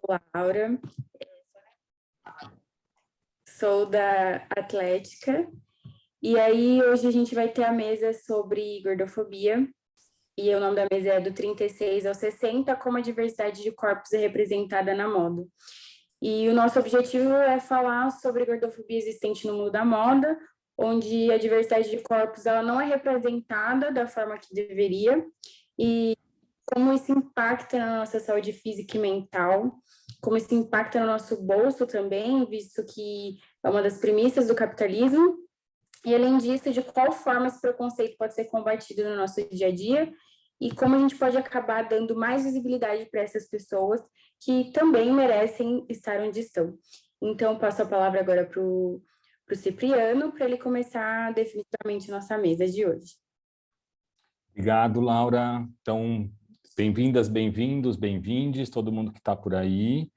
Laura, sou da Atlética, e aí hoje a gente vai ter a mesa sobre gordofobia, e o nome da mesa é do 36 ao 60, como a diversidade de corpos é representada na moda. E o nosso objetivo é falar sobre gordofobia existente no mundo da moda, onde a diversidade de corpos ela não é representada da forma que deveria, e como isso impacta na nossa saúde física e mental, como isso impacta no nosso bolso também, visto que é uma das premissas do capitalismo, e além disso, de qual forma esse preconceito pode ser combatido no nosso dia a dia, e como a gente pode acabar dando mais visibilidade para essas pessoas que também merecem estar onde estão. Então, passo a palavra agora para o Cipriano, para ele começar definitivamente nossa mesa de hoje. Obrigado, Laura. Então, bem-vindas, bem-vindos, bem-vindes, todo mundo que está por aí.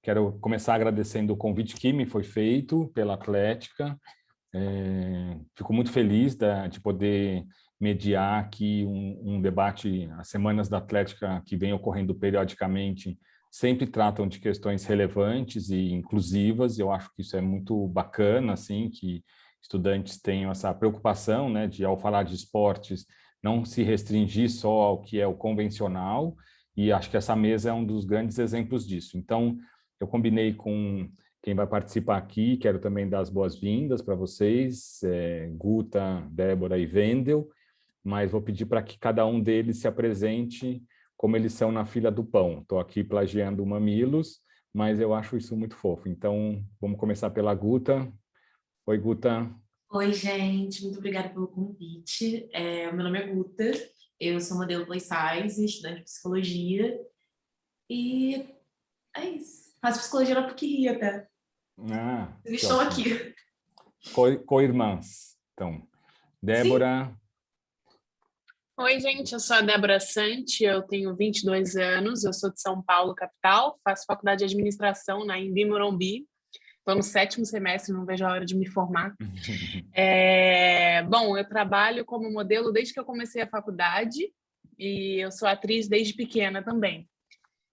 Quero começar agradecendo o convite que me foi feito pela Atlética. Fico muito feliz de poder mediar aqui um debate. As semanas da Atlética que vem ocorrendo periodicamente sempre tratam de questões relevantes e inclusivas. Eu acho que isso é muito bacana, assim, que estudantes tenham essa preocupação, né, de, ao falar de esportes, não se restringir só ao que é o convencional, e acho que essa mesa é um dos grandes exemplos disso. Então, eu combinei com quem vai participar aqui, quero também dar as boas-vindas para vocês, Guta, Débora e Wendel, mas vou pedir para que cada um deles se apresente como eles são na fila do pão. Estou aqui plagiando o Mamilos, mas eu acho isso muito fofo. Então, vamos começar pela Guta. Oi, Guta. Oi, gente, muito obrigada pelo convite. O meu nome é Guta, eu sou modelo plus size, estudante de psicologia, e é isso. Faço psicologia na PUC-Rio até. Estou aqui. Co-irmãs, então. Débora. Sim. Oi, gente, eu sou a Débora Santi, eu tenho 22 anos, eu sou de São Paulo, capital, faço faculdade de administração na Embi Morumbi. Estou no 7º semestre, não vejo a hora de me formar. Bom, eu trabalho como modelo desde que eu comecei a faculdade e eu sou atriz desde pequena também.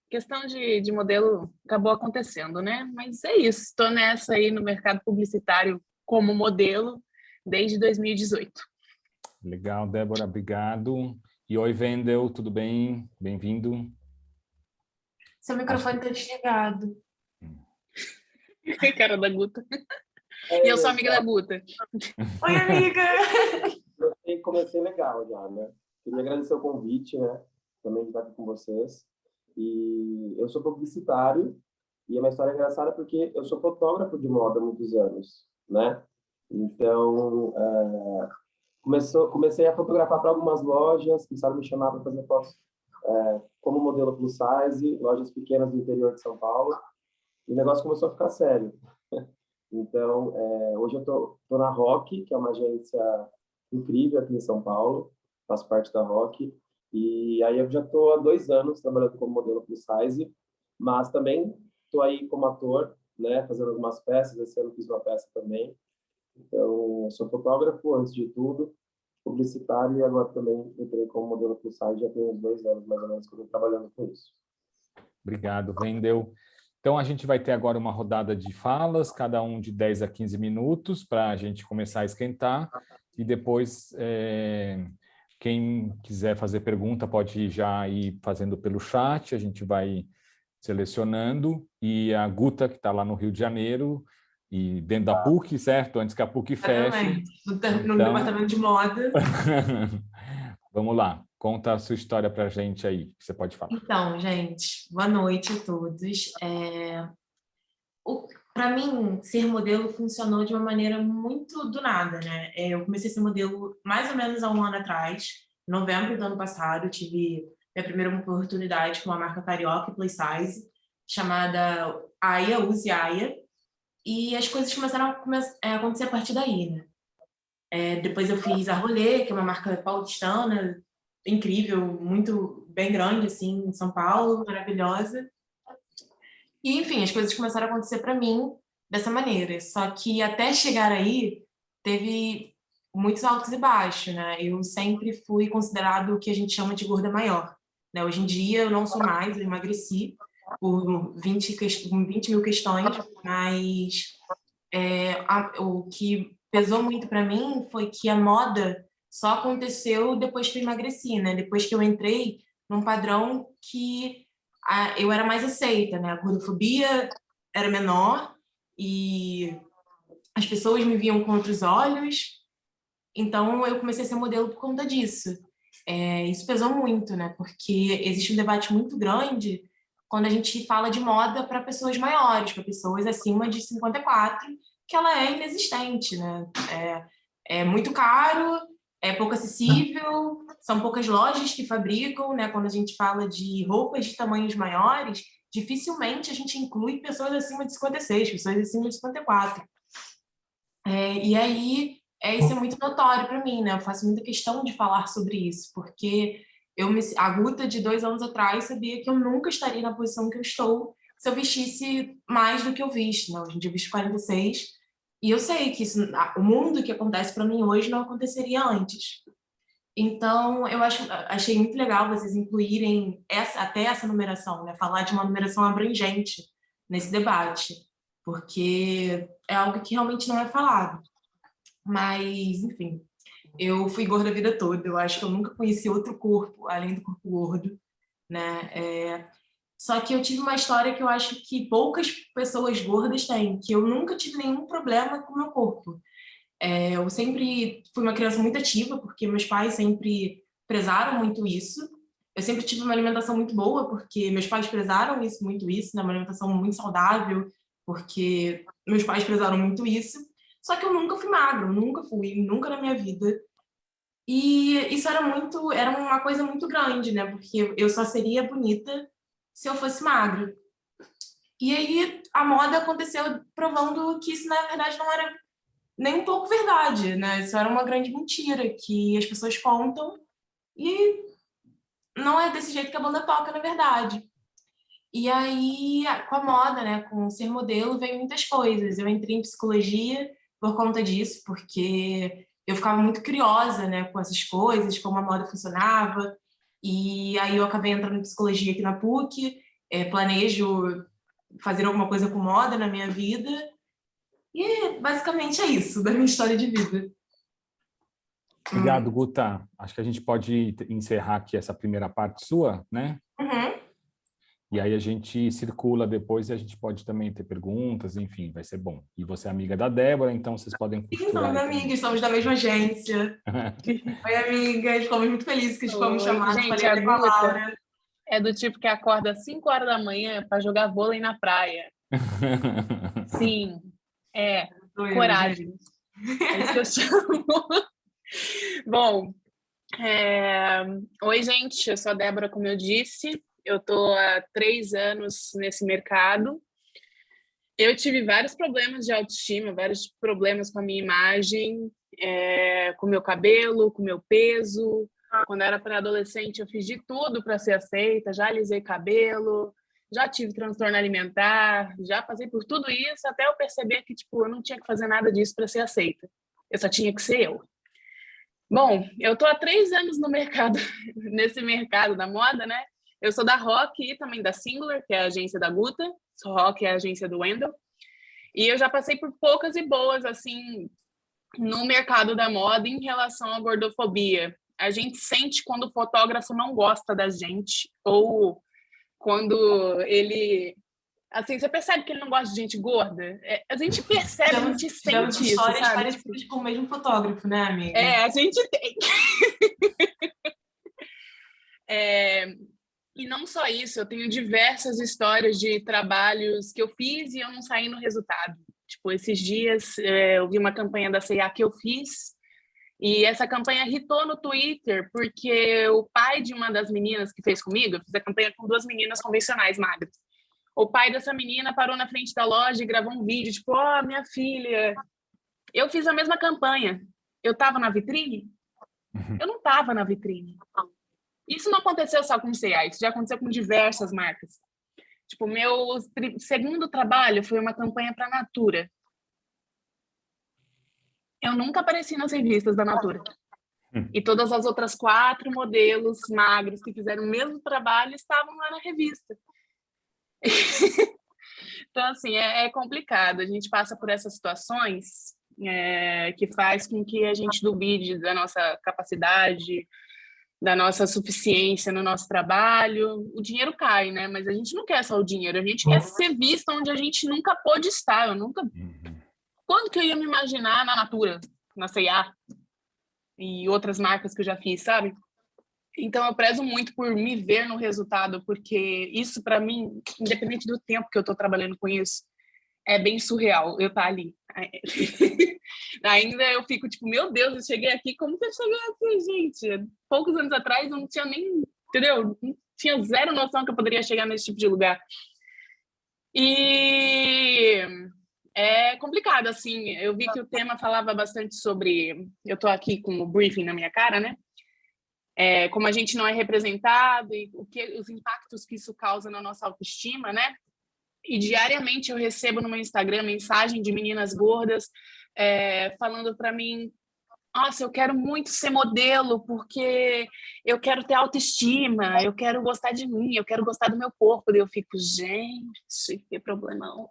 Questão de modelo acabou acontecendo, né? Mas é isso, estou nessa aí no mercado publicitário como modelo desde 2018. Legal, Débora, obrigado. E oi, Wendel, tudo bem? Bem-vindo. Seu microfone está desligado. Cara da Guta. E eu sou amiga da Guta. Oi, amiga! Comecei legal já, né? Queria agradecer o convite, né? Também de estar aqui com vocês. E eu sou publicitário, e a minha história é engraçada porque eu sou fotógrafo de moda há muitos anos, né? Então, comecei a fotografar para algumas lojas, começaram a me chamar para fazer fotos como modelo plus size, lojas pequenas do interior de São Paulo. E o negócio começou a ficar sério. Então, hoje eu tô na Rock, que é uma agência incrível aqui em São Paulo, faço parte da Rock, e aí eu já estou há 2 anos trabalhando como modelo plus size, mas também estou aí como ator, né, fazendo algumas peças. Esse ano fiz uma peça também. Então, eu sou fotógrafo antes de tudo, publicitário, e agora também entrei como modelo plus size, já tem uns 2 anos mais ou menos que eu estou trabalhando com isso. Obrigado, Wendel. Então, a gente vai ter agora uma rodada de falas, cada um de 10 a 15 minutos, para a gente começar a esquentar, e depois, quem quiser fazer pergunta pode já ir fazendo pelo chat, a gente vai selecionando, e a Guta, que está lá no Rio de Janeiro, e dentro da PUC, certo? Antes que a PUC feche. No departamento de moda. Vamos lá, conta a sua história para a gente aí, que você pode falar. Então, gente, boa noite a todos. Para mim, ser modelo funcionou de uma maneira muito do nada, né? Eu comecei a ser modelo mais ou menos há 1 ano atrás, em novembro do ano passado, tive minha primeira oportunidade com a marca carioca plus size, chamada Aya, Use Aya, e as coisas começaram a acontecer a partir daí, né? Depois eu fiz a Rolê, que é uma marca paulistana, incrível, muito bem grande, assim, em São Paulo, maravilhosa. E, enfim, as coisas começaram a acontecer para mim dessa maneira. Só que até chegar aí, teve muitos altos e baixos, né? Eu sempre fui considerado o que a gente chama de gorda maior, né? Hoje em dia eu não sou mais, eu emagreci, por 20 mil questões, mas o que pesou muito para mim foi que a moda só aconteceu depois que eu emagreci, né? Depois que eu entrei num padrão que eu era mais aceita, né? A gordofobia era menor e as pessoas me viam com outros olhos, então eu comecei a ser modelo por conta disso. Isso pesou muito, né? Porque existe um debate muito grande quando a gente fala de moda para pessoas maiores, para pessoas acima de 54, que ela é inexistente, né? É muito caro, é pouco acessível, são poucas lojas que fabricam, né? Quando a gente fala de roupas de tamanhos maiores, dificilmente a gente inclui pessoas acima de 56, pessoas acima de 54. E aí, isso é muito notório para mim, né? Eu faço muita questão de falar sobre isso, porque a Guta de 2 anos atrás sabia que eu nunca estaria na posição que eu estou se eu vestisse mais do que eu visto, né? Hoje em dia eu visto 46, e eu sei que o mundo que acontece para mim hoje não aconteceria antes. Então, achei muito legal vocês incluírem até essa numeração, né? Falar de uma numeração abrangente nesse debate, porque é algo que realmente não é falado. Mas, enfim, eu fui gorda a vida toda. Eu acho que eu nunca conheci outro corpo além do corpo gordo, né? Só que eu tive uma história que eu acho que poucas pessoas gordas têm, que eu nunca tive nenhum problema com o meu corpo. Eu sempre fui uma criança muito ativa, porque meus pais sempre prezaram muito isso. Eu sempre tive uma alimentação muito boa, porque meus pais prezaram muito isso, né? Uma alimentação muito saudável, porque meus pais prezaram muito isso. Só que eu nunca fui magra, nunca na minha vida. E isso era uma coisa muito grande, né? Porque eu só seria bonita se eu fosse magra. E aí a moda aconteceu provando que isso, na verdade, não era nem um pouco verdade, né? Isso era uma grande mentira que as pessoas contam e não é desse jeito que a banda toca, na verdade. E aí, com a moda, né, com ser modelo, veio muitas coisas. Eu entrei em psicologia por conta disso, porque eu ficava muito curiosa, né, com essas coisas, como a moda funcionava. E aí eu acabei entrando em psicologia aqui na PUC, planejo fazer alguma coisa com moda na minha vida. E basicamente é isso, da minha história de vida. Obrigado, Guta. Acho que a gente pode encerrar aqui essa primeira parte sua, né? Uhum. E aí a gente circula depois e a gente pode também ter perguntas, enfim, vai ser bom. E você é amiga da Débora, então vocês podem Sim, costurar somos aí também. amigas, somos da mesma agência. Oi, amigas, ficamos muito felizes que fomos chamadas para ir até com a Laura. É do tipo que acorda às 5 horas da manhã para jogar vôlei na praia. Sim, coragem. É isso que eu chamo. Bom, oi, gente, eu sou a Débora, como eu disse. Eu estou há 3 anos nesse mercado. Eu tive vários problemas de autoestima, vários problemas com a minha imagem, com o meu cabelo, com o meu peso. Quando eu era pré-adolescente, eu fiz de tudo para ser aceita, já alisei cabelo, já tive transtorno alimentar, já passei por tudo isso até eu perceber que eu não tinha que fazer nada disso para ser aceita. Eu só tinha que ser eu. Bom, eu estou há 3 anos no mercado, nesse mercado da moda, né? Eu sou da Rock e também da Singular, que é a agência da Guta. Sou Rock, é a agência do Wendel. E eu já passei por poucas e boas, assim, no mercado da moda em relação à gordofobia. A gente sente quando o fotógrafo não gosta da gente ou quando ele... Assim, você percebe que ele não gosta de gente gorda? A gente percebe, a gente sente isso, histórias sabe? parecidas com o mesmo fotógrafo, né, amiga? A gente tem. E não só isso, eu tenho diversas histórias de trabalhos que eu fiz e eu não saí no resultado. Tipo, esses dias eu vi uma campanha da C&A que eu fiz e essa campanha irritou no Twitter porque o pai de uma das meninas que fez comigo, eu fiz a campanha com 2 meninas convencionais magras. O pai dessa menina parou na frente da loja e gravou um vídeo, tipo, minha filha, eu fiz a mesma campanha. Eu estava na vitrine? Eu não estava na vitrine. Isso não aconteceu só com o C&A, isso já aconteceu com diversas marcas. Tipo, meu segundo trabalho foi uma campanha para a Natura. Eu nunca apareci nas revistas da Natura. E todas as outras 4 modelos magros que fizeram o mesmo trabalho estavam lá na revista. Então, assim, é complicado. A gente passa por essas situações que faz com que a gente duvide da nossa capacidade, da nossa suficiência no nosso trabalho. O dinheiro cai, né? Mas a gente não quer só o dinheiro, a gente quer ser vista onde a gente nunca pôde estar. Quando que eu ia me imaginar na Natura, na C&A e outras marcas que eu já fiz, sabe? Então, eu prezo muito por me ver no resultado, porque isso, para mim, independente do tempo que eu estou trabalhando com isso, é bem surreal eu estar ali. Ainda eu fico tipo, meu Deus, eu cheguei aqui, como que eu cheguei aqui, gente? Poucos anos atrás eu não tinha nem, entendeu? Não tinha zero noção que eu poderia chegar nesse tipo de lugar. E é complicado, assim, eu vi que o tema falava bastante sobre, eu estou aqui com o briefing na minha cara, né? Como a gente não é representado e os impactos que isso causa na nossa autoestima, né? E diariamente eu recebo no meu Instagram mensagem de meninas gordas falando para mim: nossa, eu quero muito ser modelo porque eu quero ter autoestima, eu quero gostar de mim, eu quero gostar do meu corpo. E eu fico, gente, que problemão.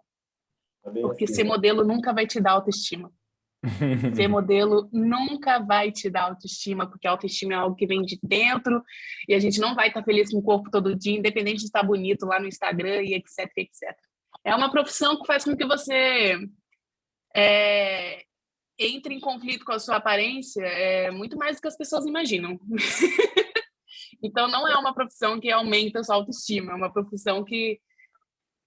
Porque ser modelo nunca vai te dar autoestima. Ser modelo nunca vai te dar autoestima, porque a autoestima é algo que vem de dentro e a gente não vai estar feliz com o corpo todo dia, independente de estar bonito lá no Instagram e etc, etc. É uma profissão que faz com que você entre em conflito com a sua aparência muito mais do que as pessoas imaginam. Então, não é uma profissão que aumenta a sua autoestima, é uma profissão que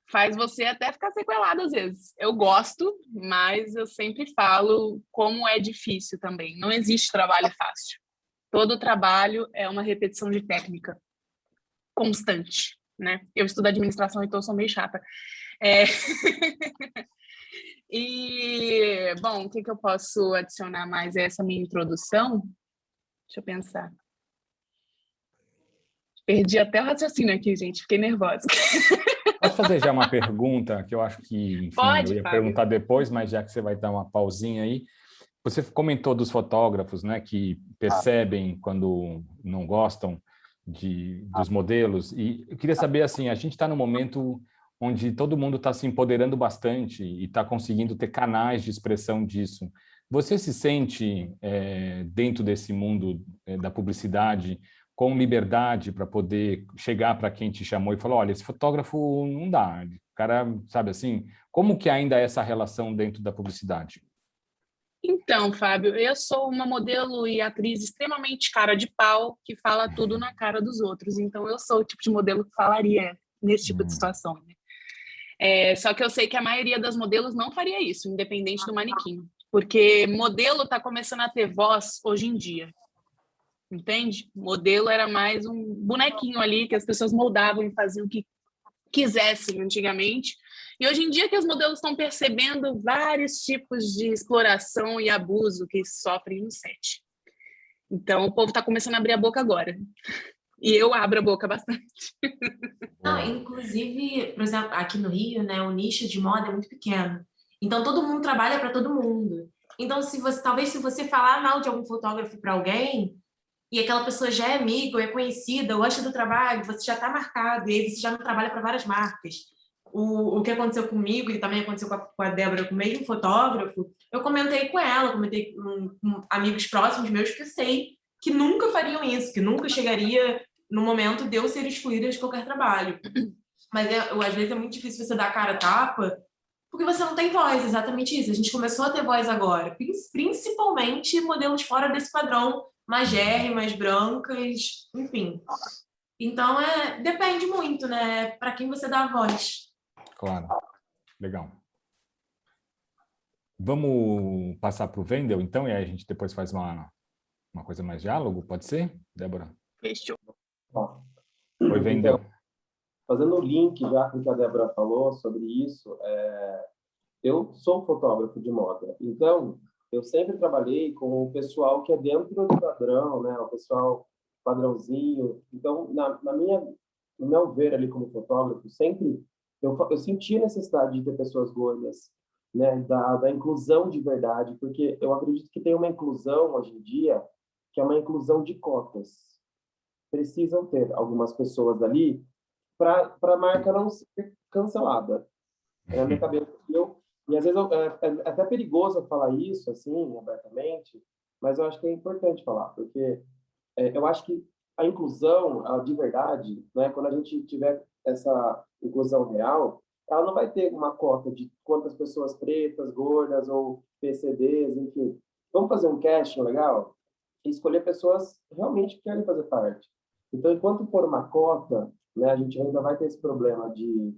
faz você até ficar sequelado às vezes. Eu gosto, mas eu sempre falo como é difícil também. Não existe trabalho fácil. Todo trabalho é uma repetição de técnica constante, né? Eu estudo administração, então eu sou meio chata. E, bom, o que eu posso adicionar mais a essa minha introdução? Deixa eu pensar. Perdi até o raciocínio aqui, gente. Fiquei nervosa. Posso fazer já uma pergunta que eu acho que, enfim, Pode, eu ia Fábio. perguntar depois, mas já que você vai dar uma pausinha aí. Você comentou dos fotógrafos, né, que percebem quando não gostam dos modelos. E eu queria saber, assim, a gente está num momento onde todo mundo está se empoderando bastante e está conseguindo ter canais de expressão disso. Você se sente, dentro desse mundo da publicidade, com liberdade para poder chegar para quem te chamou e falar, olha, esse fotógrafo não dá, o cara, sabe assim, como que ainda é essa relação dentro da publicidade? Então, Fábio, eu sou uma modelo e atriz extremamente cara de pau, que fala tudo na cara dos outros. Então, eu sou o tipo de modelo que falaria nesse tipo de situação, né? Só que eu sei que a maioria das modelos não faria isso, independente do manequim. Porque modelo está começando a ter voz hoje em dia. Entende? Modelo era mais um bonequinho ali que as pessoas moldavam e faziam o que quisessem antigamente. E hoje em dia que os modelos estão percebendo vários tipos de exploração e abuso que sofrem no set. Então, o povo está começando a abrir a boca agora. E eu abro a boca bastante. Não, inclusive, por exemplo, aqui no Rio, né, o nicho de moda é muito pequeno. Então, todo mundo trabalha para todo mundo. Então, talvez se você falar mal de algum fotógrafo para alguém, e aquela pessoa já é amiga, ou é conhecida, ou gosta do trabalho, você já está marcado, e aí você já não trabalha para várias marcas. O que aconteceu comigo, e também aconteceu com a Débora, com o mesmo fotógrafo, eu comentei com ela, comentei com amigos próximos meus que eu sei que nunca fariam isso, que nunca chegaria no momento de eu ser excluída de qualquer trabalho. Mas às vezes é muito difícil você dar a cara a tapa, porque você não tem voz, exatamente isso. A gente começou a ter voz agora, principalmente modelos fora desse padrão, magérrimas, brancas, enfim. Então, depende muito, né? Para quem você dá a voz. Claro. Legal. Vamos passar para o Wendel, então, e aí a gente depois faz uma coisa mais diálogo, pode ser, Débora? Fechou. Oi, Wendel. Então, fazendo o link já com o que a Débora falou sobre isso, eu sou fotógrafo de moda, então eu sempre trabalhei com o pessoal que é dentro do padrão, né? O pessoal padrãozinho. Então, no meu ver ali como fotógrafo, sempre eu senti a necessidade de ter pessoas gordas, né? Da inclusão de verdade, porque eu acredito que tem uma inclusão hoje em dia que é uma inclusão de cotas. Precisam ter algumas pessoas ali para a marca não ser cancelada. Na minha cabeça. E às vezes é até perigoso eu falar isso, assim, abertamente, mas eu acho que é importante falar, porque eu acho que a inclusão, de verdade, né, quando a gente tiver essa inclusão real, ela não vai ter uma cota de quantas pessoas pretas, gordas ou PCDs, enfim. Vamos fazer um casting legal e escolher pessoas realmente que querem fazer parte. Então, enquanto for uma cota, né, a gente ainda vai ter esse problema de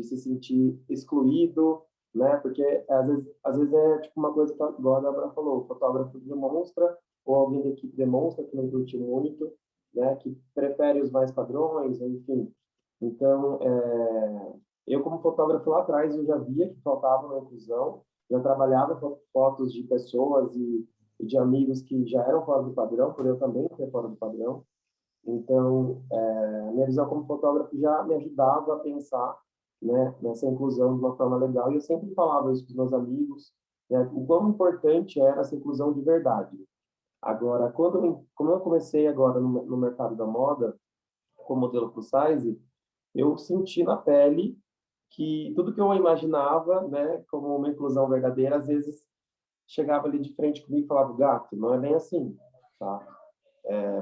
se sentir excluído, né? Porque às vezes é tipo uma coisa que igual a Débora falou, o fotógrafo demonstra ou alguém da equipe demonstra que não curte muito, né? Que prefere os mais padrões, enfim. Então, eu como fotógrafo lá atrás eu já via que faltava uma inclusão, já trabalhava com fotos de pessoas e de amigos que já eram fora do padrão, por eu também ser fora do padrão. Então, a minha visão como fotógrafo já me ajudava a pensar, né, nessa inclusão de uma forma legal. E eu sempre falava isso com os meus amigos, né, o quão importante era essa inclusão de verdade. Agora, como eu comecei agora no mercado da moda, como modelo plus size, eu senti na pele que tudo que eu imaginava, né, como uma inclusão verdadeira, às vezes chegava ali de frente comigo e falava, gato, não é bem assim, tá?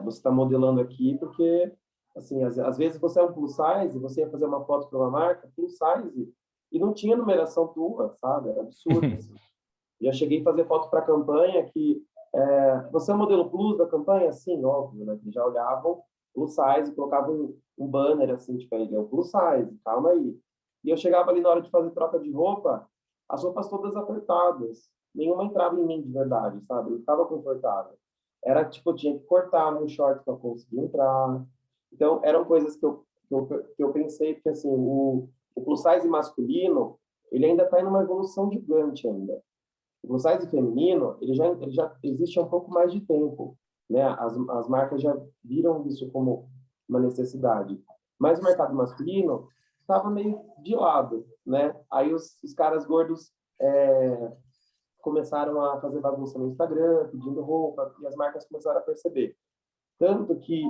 Você está modelando aqui porque, assim, às vezes você é um plus size, você ia fazer uma foto para uma marca, plus size, e não tinha numeração tua, sabe? Era absurdo. Assim. Já cheguei a fazer foto para campanha que você é modelo plus da campanha? Sim, óbvio, né? Eles já olhavam plus size, colocavam um banner assim, tipo, ele é o plus size, calma aí. E eu chegava ali na hora de fazer troca de roupa, as roupas todas apertadas, nenhuma entrava em mim de verdade, sabe? Eu ficava confortável. Era tipo, eu tinha que cortar meu short para conseguir entrar. Então, eram coisas que eu pensei, porque assim, o plus size masculino, ele ainda está em uma evolução gigante ainda. O plus size feminino, ele já existe há um pouco mais de tempo, né? As marcas já viram isso como uma necessidade. Mas o mercado masculino estava meio de lado, né? Aí os caras gordos começaram a fazer bagunça no Instagram, pedindo roupa, e as marcas começaram a perceber. Tanto que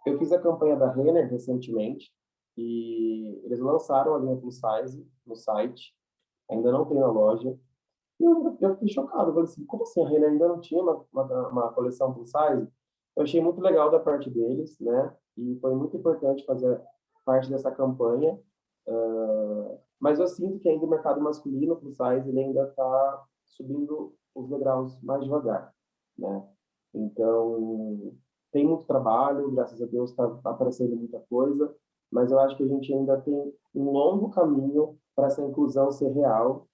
eu fiz a campanha da Renner recentemente, e eles lançaram a linha plus size no site, ainda não tem na loja, e eu fiquei chocado, eu falei assim, como assim a Renner ainda não tinha uma coleção plus size? Eu achei muito legal da parte deles, né, e foi muito importante fazer parte dessa campanha, mas eu sinto que ainda o mercado masculino plus size, ele ainda está subindo os degraus mais devagar, né? Então, tem muito trabalho, graças a Deus está aparecendo muita coisa, mas eu acho que a gente ainda tem um longo caminho para essa inclusão ser real,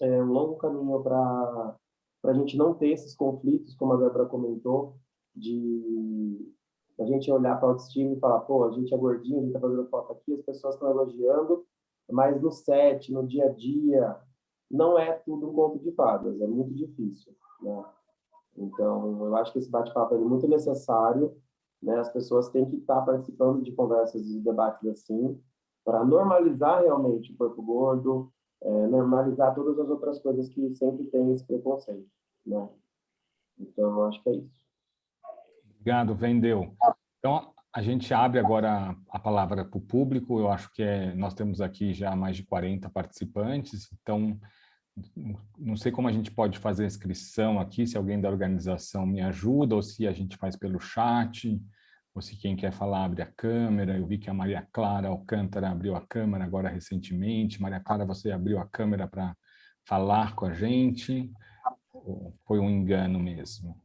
um longo caminho para a gente não ter esses conflitos, como a Débora comentou, de a gente olhar para a autoestima e falar, pô, a gente é gordinho, a gente está fazendo foto aqui, as pessoas estão elogiando, mas no set, no dia a dia, não é tudo um conto de fadas, é muito difícil, né? Então, eu acho que esse bate-papo é muito necessário, né? As pessoas têm que estar participando de conversas e debates assim, para normalizar realmente o corpo gordo, normalizar todas as outras coisas que sempre tem esse preconceito, né? Então, eu acho que é isso. Obrigado, Vendeu. Então, a gente abre agora a palavra para o público. Eu acho que nós temos aqui já mais de 40 participantes, então não sei como a gente pode fazer a inscrição aqui, se alguém da organização me ajuda, ou se a gente faz pelo chat, ou se quem quer falar abre a câmera. Eu vi que a Maria Clara Alcântara abriu a câmera agora recentemente. Maria Clara, você abriu a câmera para falar com a gente? Ou foi um engano mesmo?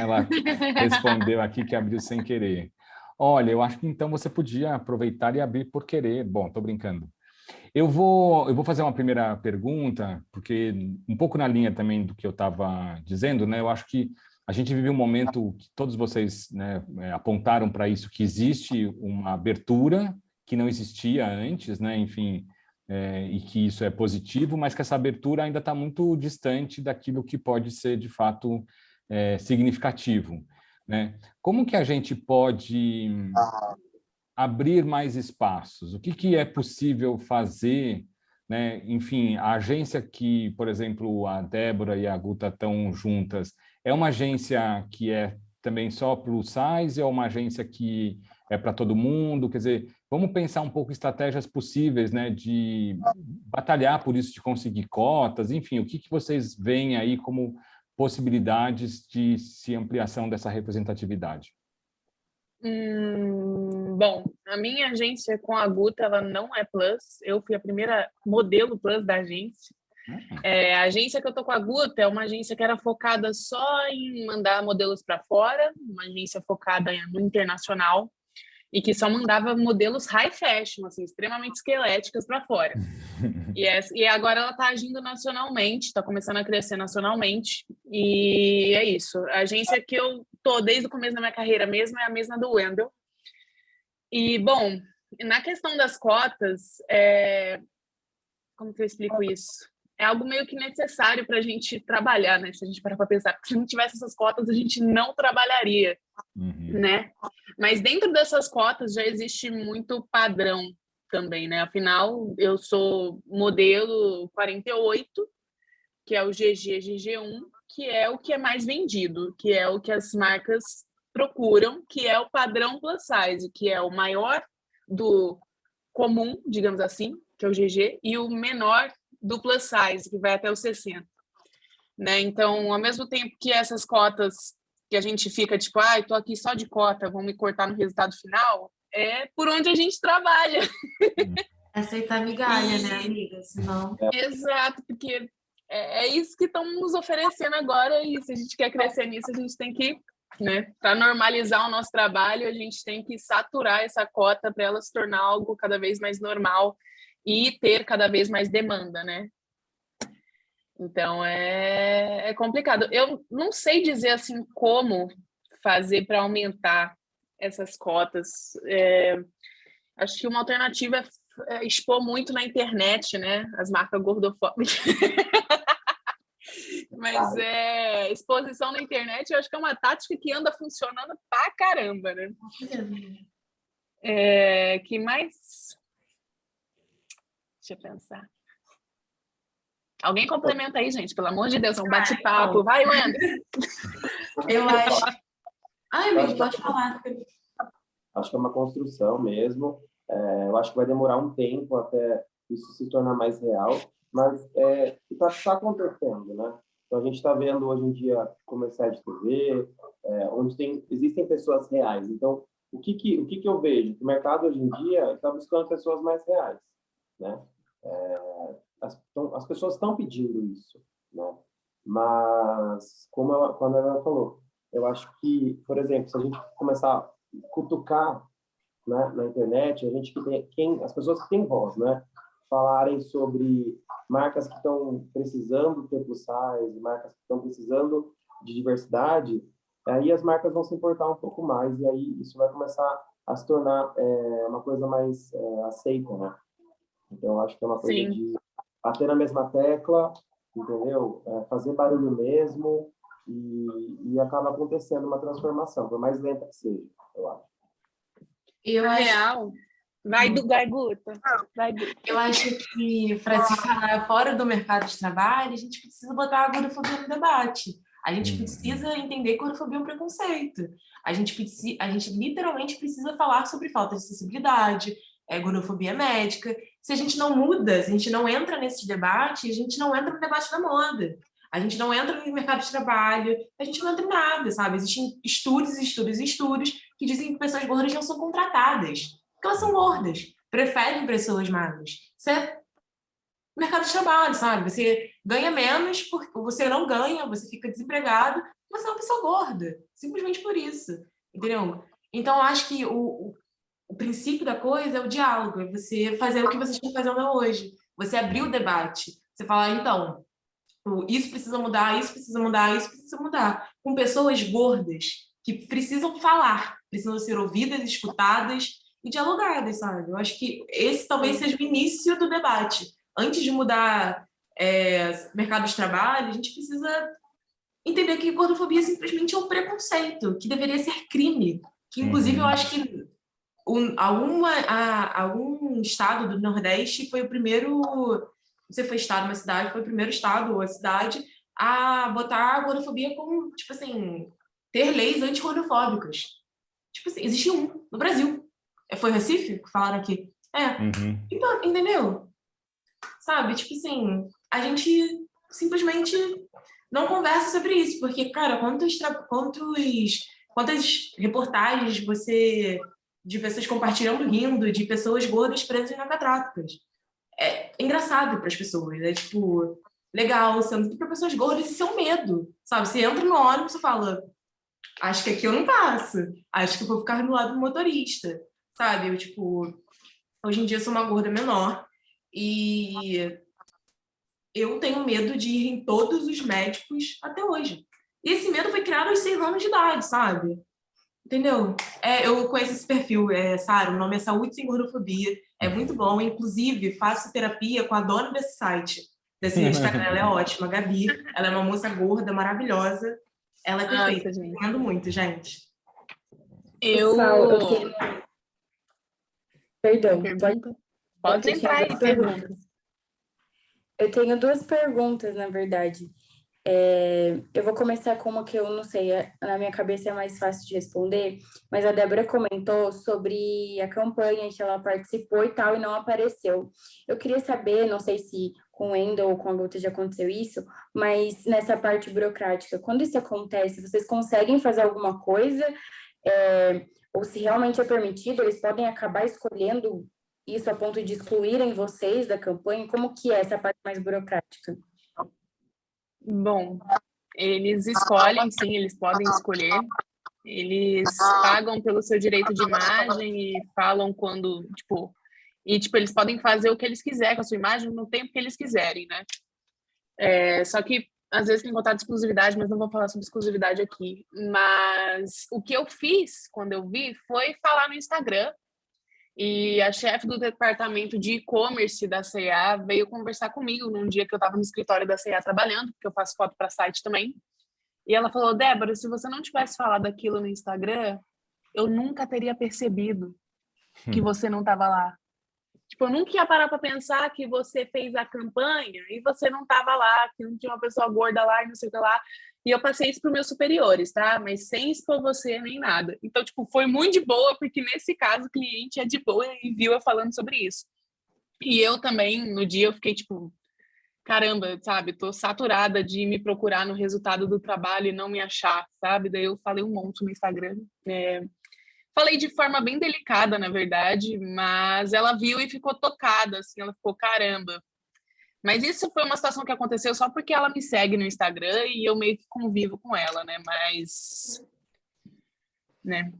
Ela respondeu aqui que abriu sem querer. Olha, eu acho que então você podia aproveitar e abrir por querer. Bom, estou brincando. Eu vou fazer uma primeira pergunta, porque um pouco na linha também do que eu estava dizendo, né? Eu acho que a gente vive um momento que todos vocês, né, apontaram para isso, que existe uma abertura que não existia antes, né? Enfim, e que isso é positivo, mas que essa abertura ainda está muito distante daquilo que pode ser, de fato, significativo, né? Como que a gente pode abrir mais espaços? O que é possível fazer, né? Enfim, a agência que, por exemplo, a Débora e a Guta estão juntas, é uma agência que é também só plus size, ou uma agência que é para todo mundo? Quer dizer, vamos pensar um pouco estratégias possíveis, né, de batalhar por isso, de conseguir cotas, enfim, o que vocês veem aí como possibilidades de se ampliação dessa representatividade? Bom, a minha agência com a Guta, ela não é plus. Eu fui a primeira modelo plus da agência. A agência que eu tô com a Guta é uma agência que era focada só em mandar modelos para fora, uma agência focada no internacional e que só mandava modelos high fashion, assim, extremamente esqueléticas para fora. E agora ela está agindo nacionalmente, está começando a crescer nacionalmente, e é isso. A agência que eu tô desde o começo da minha carreira mesmo é a mesma do Wendel. E, bom, na questão das cotas, como que eu explico isso? É algo meio que necessário para a gente trabalhar, né? Se a gente parar para pensar, porque se não tivesse essas cotas, a gente não trabalharia, né? Mas dentro dessas cotas já existe muito padrão também, né? Afinal, eu sou modelo 48, que é o GG, GG1, que é o que é mais vendido, que é o que as marcas procuram, que é o padrão plus size, que é o maior do comum, digamos assim, que é o GG, e o menor do plus size, que vai até os 60. Né? Então, ao mesmo tempo que essas cotas que a gente fica tipo, tô aqui só de cota, vão me cortar no resultado final, é por onde a gente trabalha. Aceitar migalha, né, amiga? Senão... Exato, porque é isso que estão nos oferecendo agora, e se a gente quer crescer nisso, a gente tem que, né, para normalizar o nosso trabalho, a gente tem que saturar essa cota para ela se tornar algo cada vez mais normal e ter cada vez mais demanda, né? Então, é complicado. Eu não sei dizer, assim, como fazer para aumentar essas cotas. Acho que uma alternativa é expor muito na internet, né? As marcas gordofóbicas. Mas exposição na internet, eu acho que é uma tática que anda funcionando pra caramba, né? Que mais? Deixa eu pensar. Alguém complementa aí, gente, pelo amor de Deus, é um bate-papo. Vai, Wander. Eu acho... Ai, amigo, pode falar. Acho que é uma construção mesmo. Eu acho que vai demorar um tempo até isso se tornar mais real, mas está acontecendo, né? Então, a gente está vendo hoje em dia comerciais de TV, onde existem pessoas reais. Então, o que eu vejo? O mercado hoje em dia está buscando pessoas mais reais, né? As pessoas estão pedindo isso, né? Mas, quando ela falou, eu acho que, por exemplo, se a gente começar a cutucar, né, na internet, as pessoas que têm voz, né, falarem sobre marcas que estão precisando ter plus size, marcas que estão precisando de diversidade, aí as marcas vão se importar um pouco mais, e aí isso vai começar a se tornar uma coisa mais aceita, né? Então, eu acho que é uma coisa Sim. de bater na mesma tecla, entendeu? Fazer barulho mesmo, e acaba acontecendo uma transformação, por mais lenta que seja, eu acho. Real. Vai, Guta. Vai, Guta. Eu acho que, para se falar fora do mercado de trabalho, a gente precisa botar a gordofobia no debate. A gente precisa entender que gordofobia é um preconceito. A gente literalmente precisa falar sobre falta de acessibilidade, gordofobia médica. Se a gente não muda, se a gente não entra nesse debate, a gente não entra no debate da moda. A gente não entra no mercado de trabalho, a gente não entra em nada, sabe? Existem estudos que dizem que pessoas gordas não são contratadas, porque elas são gordas, preferem pessoas magras. Isso é mercado de trabalho, sabe? Você ganha menos, porque você não ganha, você fica desempregado, você é uma pessoa gorda, simplesmente por isso, entendeu? Então, eu acho que o princípio da coisa é o diálogo, é você fazer o que vocês estão fazendo hoje, você abrir o debate, você falar, então, isso precisa mudar, isso precisa mudar, isso precisa mudar, com pessoas gordas que precisam falar, precisam ser ouvidas, escutadas e dialogadas, sabe? Eu acho que esse talvez seja o início do debate. Antes de mudar mercado de trabalho, a gente precisa entender que gordofobia simplesmente é um preconceito, que deveria ser crime, que inclusive eu acho que algum estado do Nordeste foi o primeiro, não sei se foi estado, uma cidade, foi o primeiro estado ou a cidade a botar a gordofobia como, tipo assim, ter leis antigordofóbicas. Tipo assim, existe um no Brasil. Foi Recife que falaram aqui? Então, entendeu? Sabe? Tipo assim, a gente simplesmente não conversa sobre isso, porque, cara, quantas reportagens de pessoas compartilhando rindo, de pessoas gordas presas em narcotráficos. É engraçado para as pessoas, é tipo, legal, sendo que para pessoas gordas isso é um medo, sabe? Você entra no ônibus e fala, acho que aqui eu não passo, acho que eu vou ficar do lado do motorista, sabe? Eu, tipo, hoje em dia eu sou uma gorda menor e eu tenho medo de ir em todos os médicos até hoje. E esse medo foi criado aos 6 anos de idade, sabe? Entendeu? Eu conheço esse perfil, Sara, o nome é Saúde Sem Gordofobia. É muito bom, inclusive faço terapia com a dona desse site, desse Instagram, ela é ótima, a Gabi. Ela é uma moça gorda, maravilhosa. Ela é perfeita, recomendo muito, gente. Eu tenho... Perdão, pode entrar aí, pergunta. Eu tenho 2 perguntas, na verdade. Eu vou começar com uma que eu não sei, na minha cabeça é mais fácil de responder, mas a Débora comentou sobre a campanha que ela participou e tal, e não apareceu. Eu queria saber, não sei se com o Wendel ou com a Guta já aconteceu isso, mas nessa parte burocrática, quando isso acontece, vocês conseguem fazer alguma coisa? Ou se realmente é permitido, eles podem acabar escolhendo isso a ponto de excluírem vocês da campanha? Como que é essa parte mais burocrática? Bom, eles escolhem, sim, eles podem escolher. Eles pagam pelo seu direito de imagem e falam quando, tipo, eles podem fazer o que eles quiserem com a sua imagem no tempo que eles quiserem, né? Só que às vezes tem contrato de exclusividade, mas não vou falar sobre exclusividade aqui. Mas o que eu fiz quando eu vi foi falar no Instagram. E a chefe do departamento de e-commerce da C&A veio conversar comigo num dia que eu estava no escritório da C&A trabalhando, porque eu faço foto para site também. E ela falou, Débora, se você não tivesse falado aquilo no Instagram, eu nunca teria percebido que você não estava lá. Tipo, eu nunca ia parar para pensar que você fez a campanha e você não estava lá, que não tinha uma pessoa gorda lá e não sei o que lá. E eu passei isso para os meus superiores, tá? Mas sem expor você nem nada. Então, tipo, foi muito de boa, porque nesse caso o cliente é de boa e viu eu falando sobre isso. E eu também, no dia, eu fiquei tipo, caramba, sabe? Tô saturada de me procurar no resultado do trabalho e não me achar, sabe? Daí eu falei um monte no Instagram. Falei de forma bem delicada, na verdade, mas ela viu e ficou tocada, assim, ela ficou, caramba. Mas isso foi uma situação que aconteceu só porque ela me segue no Instagram e eu meio que convivo com ela, né? Mas, né?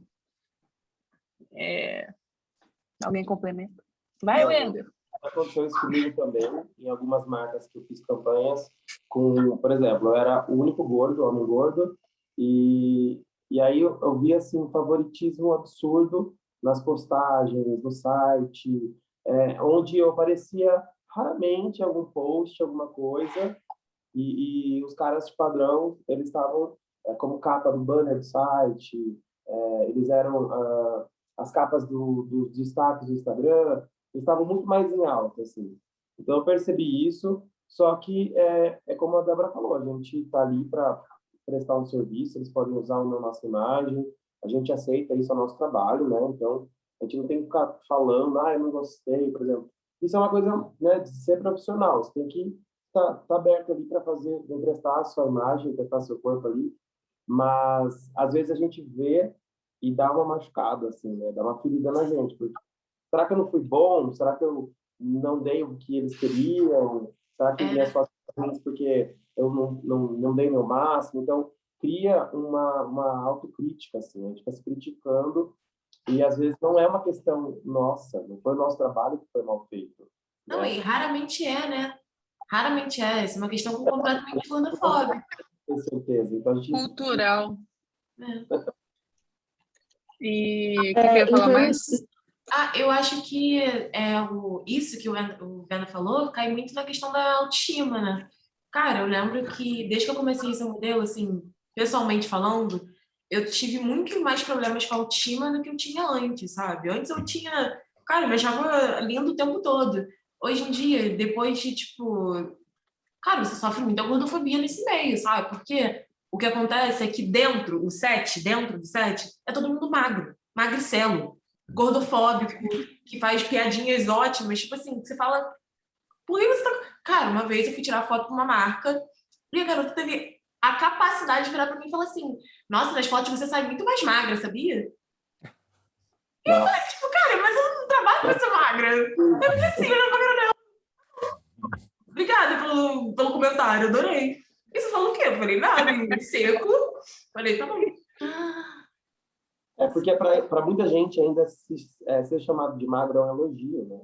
Alguém complementa? Vai, Wendel. Aconteceu isso comigo também, em algumas marcas que eu fiz campanhas com, por exemplo, eu era o único gordo, homem gordo, e aí eu vi assim, um favoritismo absurdo nas postagens, no site, onde eu aparecia raramente em algum post, alguma coisa, e os caras de padrão, eles estavam como capa do banner do site, eles eram as capas dos destaques do Instagram, eles estavam muito mais em alta, assim. Então eu percebi isso, só que é como a Débora falou, a gente está ali para prestar um serviço, eles podem usar a nossa imagem, a gente aceita isso, é nosso trabalho, né? Então a gente não tem que ficar falando, eu não gostei, por exemplo. Isso é uma coisa, né, de ser profissional, você tem que estar aberto ali para fazer, emprestar a sua imagem, emprestar seu corpo ali, mas às vezes a gente vê e dá uma machucada, assim, né? Dá uma ferida na gente, porque será que eu não fui bom? Será que eu não dei o que eles queriam? Será que minhas fotos porque eu não dei meu máximo? Então, cria uma autocrítica, assim, a gente fica se criticando e, às vezes, não é uma questão nossa, não foi o nosso trabalho que foi mal feito. Não, e raramente né? Raramente é. Isso é uma questão completamente gordofóbica. Com certeza. Então, a gente... Cultural. E o que eu ia falar mais? Eu acho que isso que o Vena falou cai muito na questão da autoestima, né? Cara, eu lembro que desde que eu comecei esse modelo, assim, pessoalmente falando, eu tive muito mais problemas com a autoestima do que eu tinha antes, sabe? Antes eu tinha... Cara, eu me achava lindo o tempo todo. Hoje em dia, depois de, tipo... Cara, você sofre muita gordofobia nesse meio, sabe? Porque o que acontece é que dentro do set, é todo mundo magro, magricelo, gordofóbico, que faz piadinhas ótimas, tipo assim, você fala, por que você tá... Cara, uma vez eu fui tirar foto com uma marca e a garota teve a capacidade de virar pra mim e falar assim, nossa, nas fotos você sai muito mais magra, sabia? E eu falei, tipo, cara, mas eu não trabalho pra ser magra. Eu falei assim, eu não magra não. Obrigada pelo comentário, adorei. E você falou o quê? Eu falei, nada, em seco. Falei, tá bom. Porque para muita gente ainda ser chamado de magro é um elogio, né?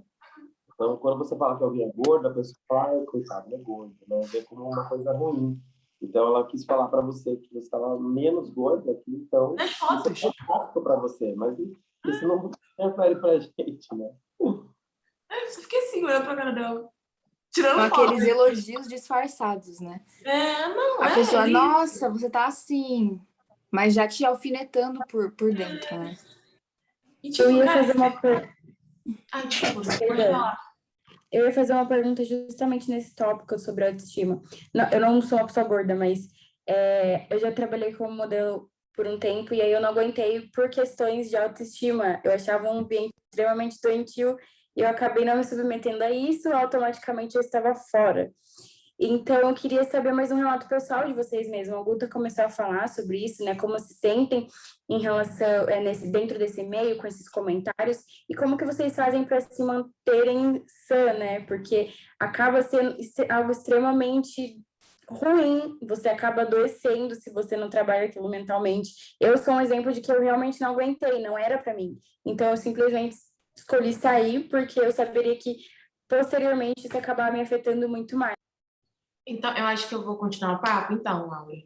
Então, quando você fala que alguém é gordo, a pessoa fala, ai, coitado, ele é gordo, né? Vê como uma coisa ruim. Então, ela quis falar para você que você estava menos gorda aqui, então Nas isso fotos. é fácil para você, mas isso não refere para a gente, né? Eu só fiquei assim, olhando pra cara dela. Com Tirando foto. aqueles elogios disfarçados, né? Não, A pessoa, isso. nossa, você tá assim, mas já te alfinetando por dentro, né? E, tipo, Eu ia cara... fazer uma Ai, desculpa, pode Perdão. falar. Eu ia fazer uma pergunta justamente nesse tópico sobre autoestima. Não, eu não sou uma pessoa gorda, mas eu já trabalhei como modelo por um tempo e aí eu não aguentei por questões de autoestima. Eu achava um ambiente extremamente doentio e eu acabei não me submetendo a isso, automaticamente eu estava fora. Então, eu queria saber mais um relato pessoal de vocês mesmos. A Guta começou a falar sobre isso, né? Como se sentem em relação, dentro desse meio, com esses comentários, e como que vocês fazem para se manterem sã, né? Porque acaba sendo algo extremamente ruim, você acaba adoecendo se você não trabalha aquilo mentalmente. Eu sou um exemplo de que eu realmente não aguentei, não era para mim. Então, eu simplesmente escolhi sair, porque eu saberia que, posteriormente, isso acabava me afetando muito mais. Então, eu acho que eu vou continuar o papo. Então, Laura,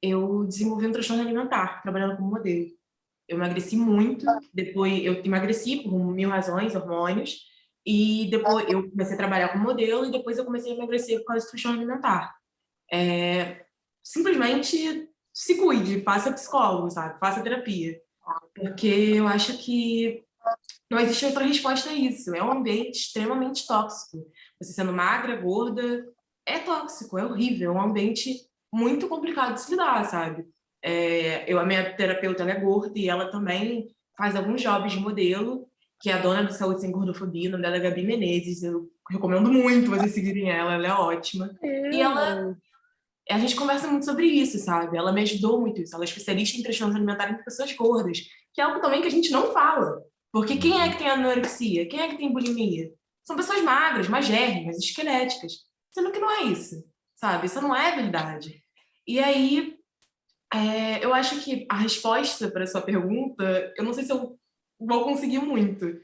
eu desenvolvi um transtorno alimentar, trabalhando como modelo. Eu emagreci muito, depois eu emagreci por 1000 razões, hormônios, e depois eu comecei a trabalhar como modelo, e depois eu comecei a emagrecer por causa do transtorno alimentar. Simplesmente se cuide, faça psicólogo, sabe? Faça terapia. Porque eu acho que não existe outra resposta a isso. É um ambiente extremamente tóxico. Você sendo magra, gorda, é tóxico, é horrível. É um ambiente muito complicado de se lidar, sabe? A minha terapeuta, ela é gorda e ela também faz alguns jobs de modelo, que é a dona do Saúde Sem Gordofobia, o nome dela é Gabi Menezes. Eu recomendo muito vocês seguirem ela é ótima. E a gente conversa muito sobre isso, sabe? Ela me ajudou muito isso. Ela é especialista em transtornos alimentares em pessoas gordas, que é algo também que a gente não fala. Porque quem é que tem anorexia? Quem é que tem bulimia? São pessoas magras, magérrimas, esqueléticas. Sendo que não é isso, sabe? Isso não é verdade. E aí, eu acho que a resposta para a sua pergunta, eu não sei se eu vou conseguir muito.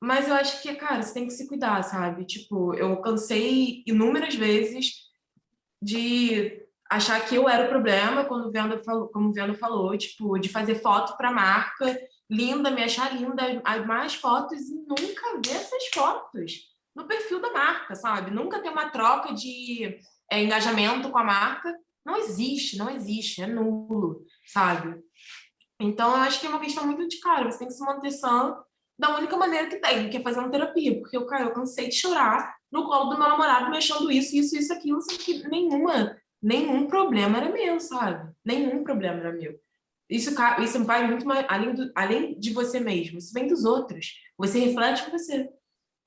Mas eu acho que, cara, você tem que se cuidar, sabe? Tipo, eu cansei inúmeras vezes de achar que eu era o problema, quando como o Vendo falou, tipo, de fazer foto para marca, linda, me achar linda, mais fotos e nunca ver essas fotos no perfil da marca, sabe? Nunca ter uma troca de engajamento com a marca. Não existe, é nulo, sabe? Então, eu acho que é uma questão muito de, cara, você tem que se manter sã da única maneira que tem, que é fazendo terapia, porque eu cansei de chorar no colo do meu namorado me achando isso, aquilo, sendo que nenhum problema era meu, sabe? Nenhum problema era meu. Isso vai muito mais além de você mesmo, isso vem dos outros. Você reflete com você.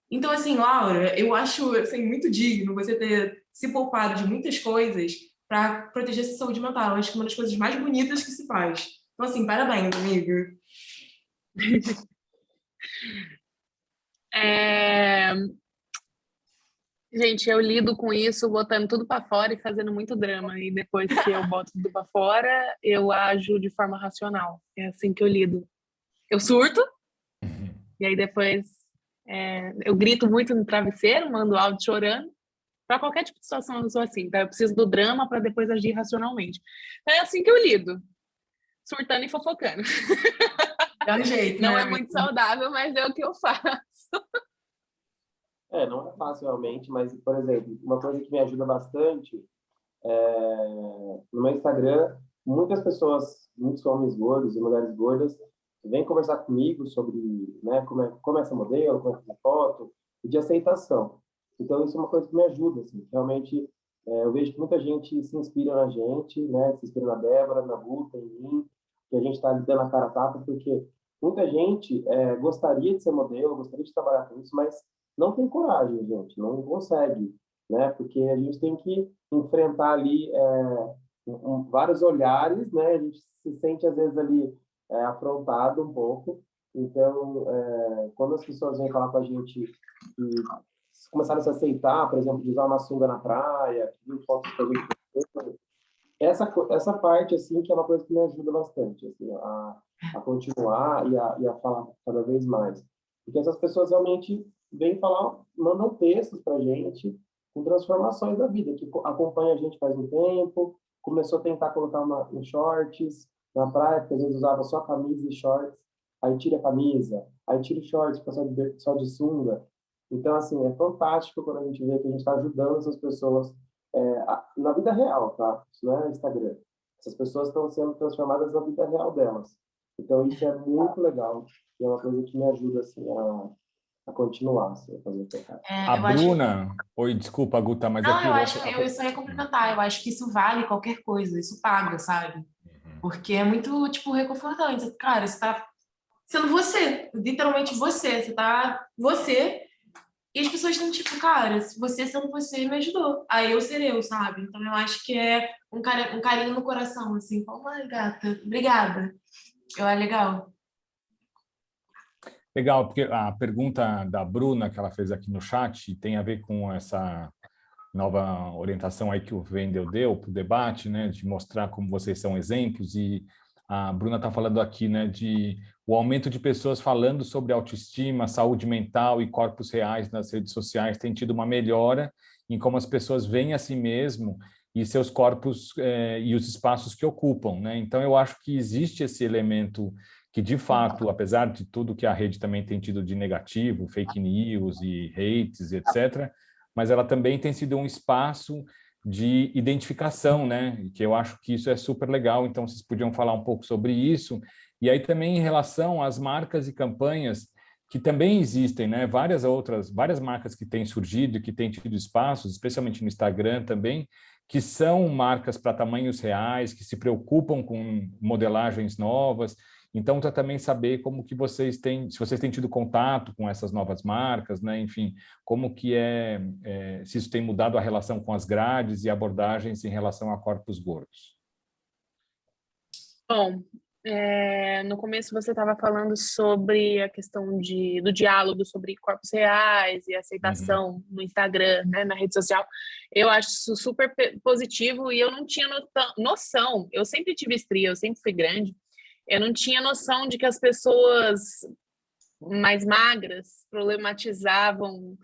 Então, assim, Laura, eu acho assim, muito digno você ter se poupado de muitas coisas para proteger sua saúde mental. Eu acho que é uma das coisas mais bonitas que se faz. Então, assim, parabéns, amiga. Gente, eu lido com isso botando tudo para fora e fazendo muito drama. E depois que eu boto tudo para fora, eu ajo de forma racional. É assim que eu lido. Eu surto, e aí depois eu grito muito no travesseiro, mando áudio chorando. Para qualquer tipo de situação eu sou assim. Então eu preciso do drama para depois agir racionalmente. Então, é assim que eu lido. Surtando e fofocando. É um jeito, Não né? é muito saudável, mas é o que eu faço. Não é fácil realmente, mas, por exemplo, uma coisa que me ajuda bastante no meu Instagram, muitas pessoas, muitos homens gordos e mulheres gordas, vêm conversar comigo sobre, né, como é essa modelo, como é essa foto, e de aceitação. Então, isso é uma coisa que me ajuda, assim, realmente Eu vejo que muita gente se inspira na gente, né? Se inspira na Débora, na Guta, em mim, que a gente está lhe dando a cara a tapa, porque muita gente gostaria de ser modelo, gostaria de trabalhar com isso, mas não tem coragem, gente, não consegue, né? Porque a gente tem que enfrentar ali vários olhares, né? A gente se sente, às vezes, ali afrontado um pouco. Então, quando as pessoas vêm falar com a gente que começaram a se aceitar, por exemplo, de usar uma sunga na praia, que viu fotos que a gente essa parte, assim, que é uma coisa que me ajuda bastante, assim, a continuar e a falar cada vez mais. Porque essas pessoas realmente vêm falar, mandam textos pra gente com transformações da vida, que acompanha a gente faz um tempo, começou a tentar colocar uns shorts na praia, porque às vezes usava só camisa e shorts, aí tira a camisa, aí tira o shorts, fica só de sunga. Então, assim, é fantástico quando a gente vê que a gente está ajudando essas pessoas na vida real, tá? Isso não é Instagram. Essas pessoas estão sendo transformadas na vida real delas. Então, isso é muito legal e é uma coisa que me ajuda, assim, a continuar, assim, a fazer o pecado. A Bruna... Oi, desculpa, Guta, mas Não, aqui... eu só ia complementar. Eu acho que isso vale qualquer coisa. Isso paga, sabe? Porque é muito, tipo, reconfortante. Cara, você tá sendo você. Literalmente você. Você tá você. E as pessoas estão tipo, cara, se você sendo você me ajudou. Aí eu ser eu, sabe? Então eu acho que é um carinho no coração, assim. Ai, gata, obrigada. Eu acho legal. Legal, porque a pergunta da Bruna que ela fez aqui no chat tem a ver com essa nova orientação aí que o Wendel deu para o debate, né, de mostrar como vocês são exemplos, e a Bruna está falando aqui, né, de o aumento de pessoas falando sobre autoestima, saúde mental e corpos reais nas redes sociais tem tido uma melhora em como as pessoas veem a si mesmo e seus corpos e os espaços que ocupam, né? Então eu acho que existe esse elemento que, de fato, apesar de tudo que a rede também tem tido de negativo, fake news e hates, etc., mas ela também tem sido um espaço de identificação, né? Que eu acho que isso é super legal, então vocês podiam falar um pouco sobre isso. E aí também em relação às marcas e campanhas que também existem, né? Várias marcas que têm surgido e que têm tido espaços, especialmente no Instagram também, que são marcas para tamanhos reais, que se preocupam com modelagens novas. Então, para também saber como que vocês têm, se vocês têm tido contato com essas novas marcas, né? Enfim, como que se isso tem mudado a relação com as grades e abordagens em relação a corpos gordos. Bom, no começo você estava falando sobre a questão do diálogo sobre corpos reais e aceitação no Instagram, né, na rede social. Eu acho isso super positivo e eu não tinha noção. Eu sempre tive estria, eu sempre fui grande. Eu não tinha noção de que as pessoas mais magras problematizavam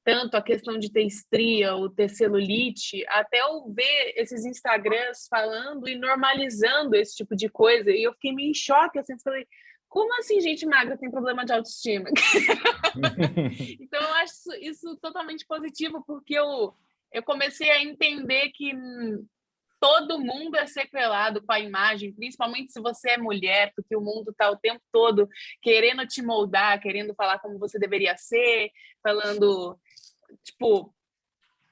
tanto a questão de ter estria ou ter celulite, até eu ver esses Instagrams falando e normalizando esse tipo de coisa. E eu fiquei meio em choque, assim, falei, como assim gente magra tem problema de autoestima? Então, eu acho isso totalmente positivo, porque eu comecei a entender que todo mundo é sequelado com a imagem, principalmente se você é mulher, porque o mundo está o tempo todo querendo te moldar, querendo falar como você deveria ser, falando, tipo,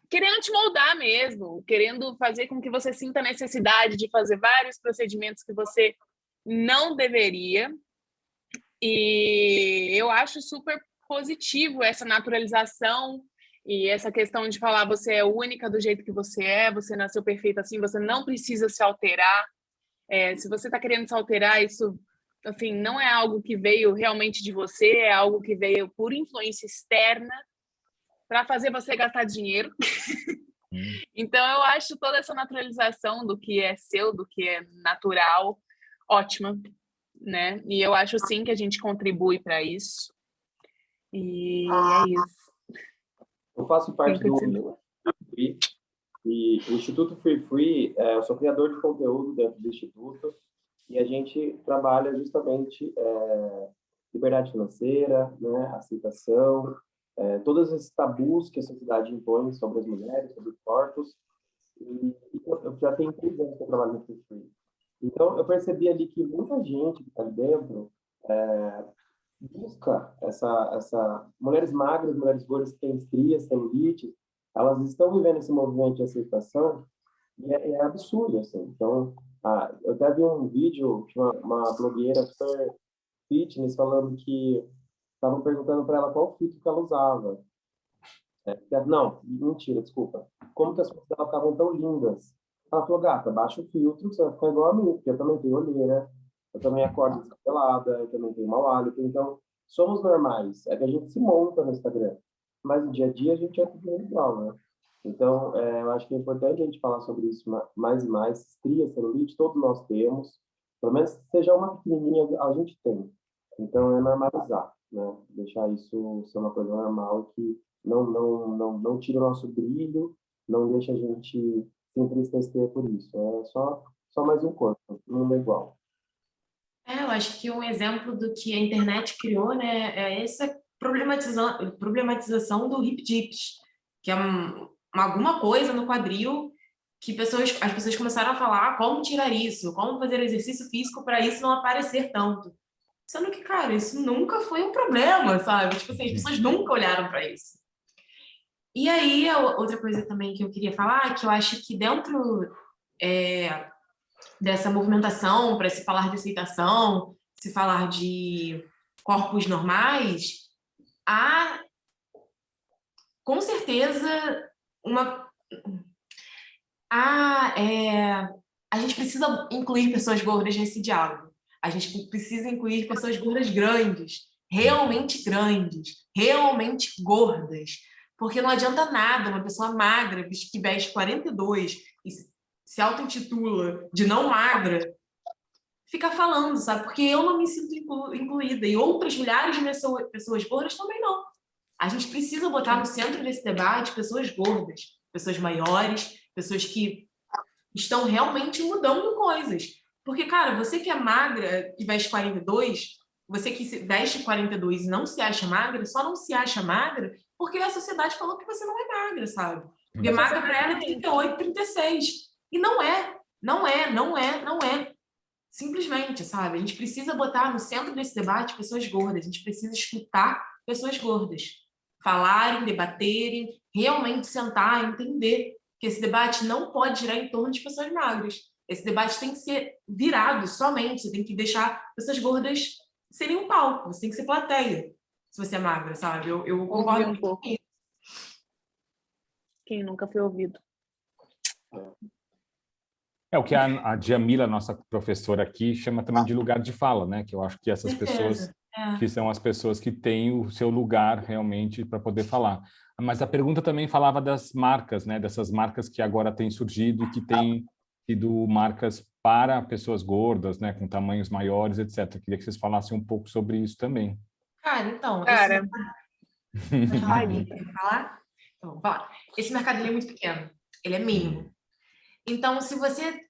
querendo te moldar mesmo, querendo fazer com que você sinta a necessidade de fazer vários procedimentos que você não deveria. E eu acho super positivo essa naturalização e essa questão de falar você é única do jeito que você nasceu perfeita assim, você não precisa se alterar. Se você está querendo se alterar, isso assim, não é algo que veio realmente de você, é algo que veio por influência externa para fazer você gastar dinheiro. Então, eu acho toda essa naturalização do que é seu, do que é natural, ótima, né? E eu acho, sim, que a gente contribui para isso. E é isso. Eu faço parte do Free, e o Instituto Free, eu sou criador de conteúdo dentro do Instituto, e a gente trabalha justamente liberdade financeira, né, aceitação, todos esses tabus que a sociedade impõe sobre as mulheres, sobre os corpos. E eu já tenho 3 anos que eu trabalho no Free. Então, eu percebi ali que muita gente que está ali dentro busca essa mulheres magras, mulheres gordas que têm estrias, celulite, elas estão vivendo esse movimento de aceitação e é absurdo, assim. Então, eu até vi um vídeo de uma blogueira super fitness falando que estavam perguntando para ela qual filtro que ela usava. Não, mentira, desculpa. Como que as fotos dela estavam tão lindas? Ela falou, gata, baixa o filtro, você vai ficar igual a mim, porque eu também tenho olheira, eu também acordo descabelada, eu também tenho mau hálito, então somos normais. É que a gente se monta no Instagram, mas no dia a dia a gente é tudo igual, né? Então, eu acho que é importante a gente falar sobre isso mais e mais. Estria, celulite, todos nós temos. Pelo menos seja uma pequenininha, a gente tem. Então, é normalizar, né? Deixar isso ser uma coisa normal que não tira o nosso brilho, não deixa a gente se entristecer por isso. É só mais um corpo, não é igual. Eu acho que um exemplo do que a internet criou, né, é essa problematização do hip dips, que é alguma coisa no quadril que as pessoas começaram a falar como tirar isso, como fazer exercício físico para isso não aparecer tanto. Sendo que, cara, isso nunca foi um problema, sabe? Tipo assim, as pessoas nunca olharam para isso. E aí, outra coisa também que eu queria falar, que eu acho que dentro dessa movimentação para se falar de aceitação, se falar de corpos normais, há, com certeza, a gente precisa incluir pessoas gordas nesse diálogo. A gente precisa incluir pessoas gordas grandes, realmente gordas. Porque não adianta nada uma pessoa magra, que veste 42 e se auto-intitula de não magra, ficar falando, sabe? Porque eu não me sinto incluída e outras milhares de pessoas gordas também não. A gente precisa botar no centro desse debate pessoas gordas, pessoas maiores, pessoas que estão realmente mudando coisas. Porque, cara, você que é magra e veste 42, você que veste 42 e não se acha magra, só não se acha magra porque a sociedade falou que você não é magra, sabe? Porque magra pra ela é 38, 36. E não é. Simplesmente, sabe? A gente precisa botar no centro desse debate pessoas gordas. A gente precisa escutar pessoas gordas. Falarem, debaterem, realmente sentar, entender que esse debate não pode girar em torno de pessoas magras. Esse debate tem que ser virado somente. Você tem que deixar pessoas gordas serem um palco. Você tem que ser plateia, se você é magra, sabe? Eu concordo um pouco. com isso. Quem nunca foi ouvido. É o que a Djamila, nossa professora aqui, chama também de lugar de fala, né? Que eu acho que essas pessoas que são as pessoas que têm o seu lugar realmente para poder falar. Mas a pergunta também falava das marcas, né? Dessas marcas que agora têm surgido e que têm sido marcas para pessoas gordas, né? Com tamanhos maiores, etc. Queria que vocês falassem um pouco sobre isso também. Cara, então... Cara... Quer falar? Então, vamos falar. Esse mercado ele é muito pequeno. Ele é mínimo. Então, se você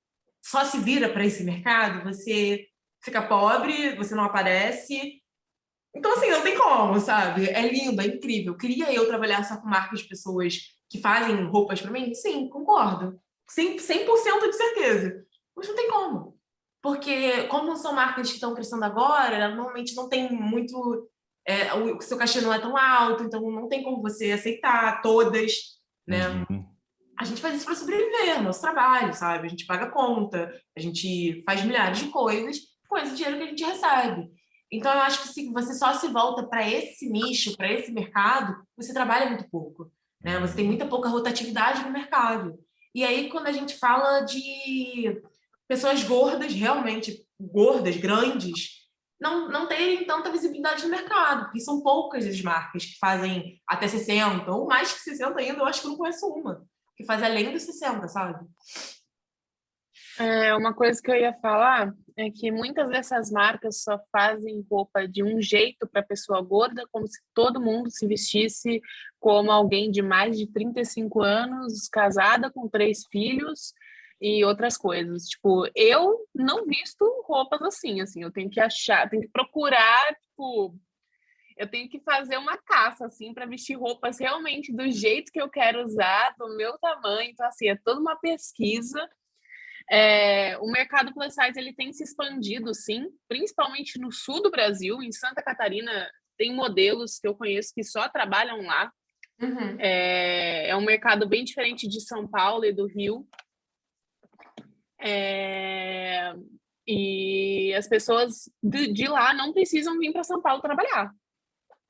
só se vira para esse mercado, você fica pobre, você não aparece. Então, assim, não tem como, sabe? É lindo, é incrível. Queria eu trabalhar só com marcas de pessoas que fazem roupas para mim? Sim, concordo. 100% de certeza. Mas não tem como. Porque, como são marcas que estão crescendo agora, normalmente não tem muito... o seu cachê não é tão alto, então não tem como você aceitar todas, né? A gente faz isso para sobreviver, nosso trabalho, sabe? A gente paga conta, a gente faz milhares de coisas com esse dinheiro que a gente recebe. Então, eu acho que se você só se volta para esse nicho, para esse mercado, você trabalha muito pouco, né? Você tem muita pouca rotatividade no mercado. E aí, quando a gente fala de pessoas gordas, realmente gordas, grandes, não terem tanta visibilidade no mercado, porque são poucas as marcas que fazem até 60, ou mais que 60 ainda, eu acho que eu não conheço uma que faz além dos 60, sabe? Uma coisa que eu ia falar é que muitas dessas marcas só fazem roupa de um jeito para pessoa gorda, como se todo mundo se vestisse como alguém de mais de 35 anos, casada com 3 filhos e outras coisas. Tipo, eu não visto roupas assim, eu tenho que achar, tenho que procurar, tipo... Eu tenho que fazer uma caça, assim, para vestir roupas realmente do jeito que eu quero usar, do meu tamanho. Então, assim, é toda uma pesquisa. O mercado plus size, ele tem se expandido, sim, principalmente no sul do Brasil. Em Santa Catarina, tem modelos que eu conheço que só trabalham lá. Uhum. É um mercado bem diferente de São Paulo e do Rio. E as pessoas de lá não precisam vir para São Paulo trabalhar.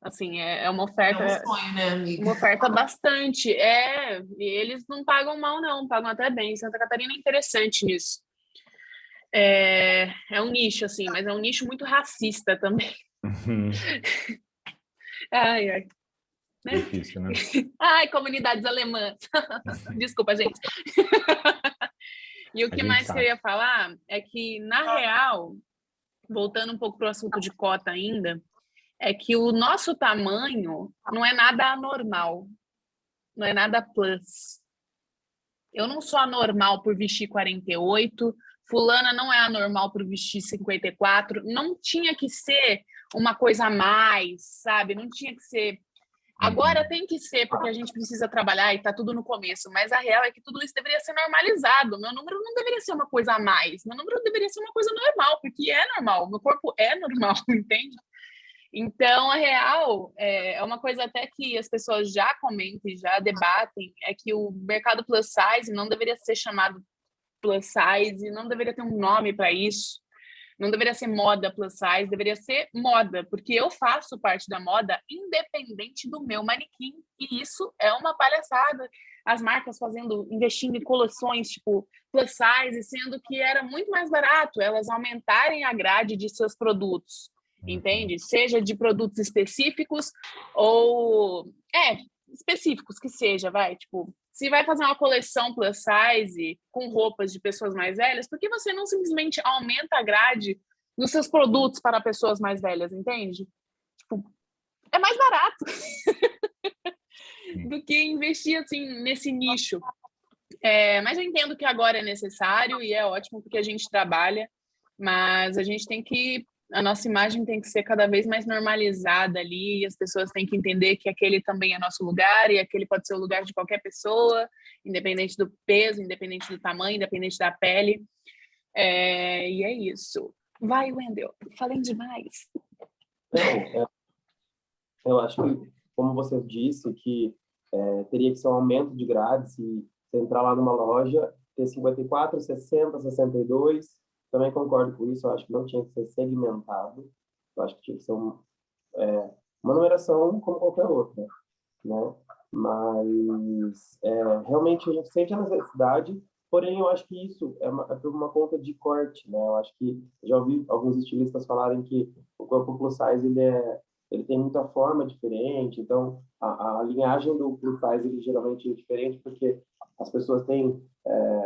Assim, é uma É oferta, um sonho, né, amiga? uma oferta bastante. E eles não pagam mal, não, pagam até bem. Santa Catarina é interessante nisso. É um nicho, assim, mas é um nicho muito racista também. Ai, ai. Difícil, né? Ai, comunidades alemãs. Desculpa, gente. E o A que gente mais que eu sabe. ia falar é que, na real, voltando um pouco para o assunto de cota ainda, é que o nosso tamanho não é nada anormal, não é nada plus. Eu não sou anormal por vestir 48, fulana não é anormal por vestir 54, não tinha que ser uma coisa a mais, sabe? Não tinha que ser. Agora tem que ser, porque a gente precisa trabalhar e tá tudo no começo, mas a real é que tudo isso deveria ser normalizado. Meu número não deveria ser uma coisa a mais, meu número deveria ser uma coisa normal, porque é normal, meu corpo é normal, entende? Então, a real é uma coisa até que as pessoas já comentam e já debatem, é que o mercado plus size não deveria ser chamado plus size, não deveria ter um nome para isso, não deveria ser moda plus size, deveria ser moda, porque eu faço parte da moda independente do meu manequim, e isso é uma palhaçada. As marcas investindo em coleções tipo plus size, sendo que era muito mais barato elas aumentarem a grade de seus produtos, entende? Seja de produtos específicos ou específicos que seja, tipo, se vai fazer uma coleção plus size com roupas de pessoas mais velhas, por que você não simplesmente aumenta a grade dos seus produtos para pessoas mais velhas, entende? Tipo, é mais barato do que investir assim nesse nicho. Mas eu entendo que agora é necessário e é ótimo porque a gente trabalha, mas a nossa imagem tem que ser cada vez mais normalizada ali, e as pessoas têm que entender que aquele também é nosso lugar, e aquele pode ser o lugar de qualquer pessoa, independente do peso, independente do tamanho, independente da pele. E é isso. Vai, Wendel, falei demais. Não, eu acho que, como você disse, que teria que ser um aumento de grade, se você entrar lá numa loja, ter 54, 60, 62, também concordo com isso, eu acho que não tinha que ser segmentado, eu acho que tinha que ser uma numeração como qualquer outra, né? Mas realmente a gente sente a necessidade, porém eu acho que isso é por uma conta de corte, né? Eu acho que já ouvi alguns estilistas falarem que o corpo plus size ele tem muita forma diferente, então a linhagem do plus size ele geralmente é diferente porque as pessoas têm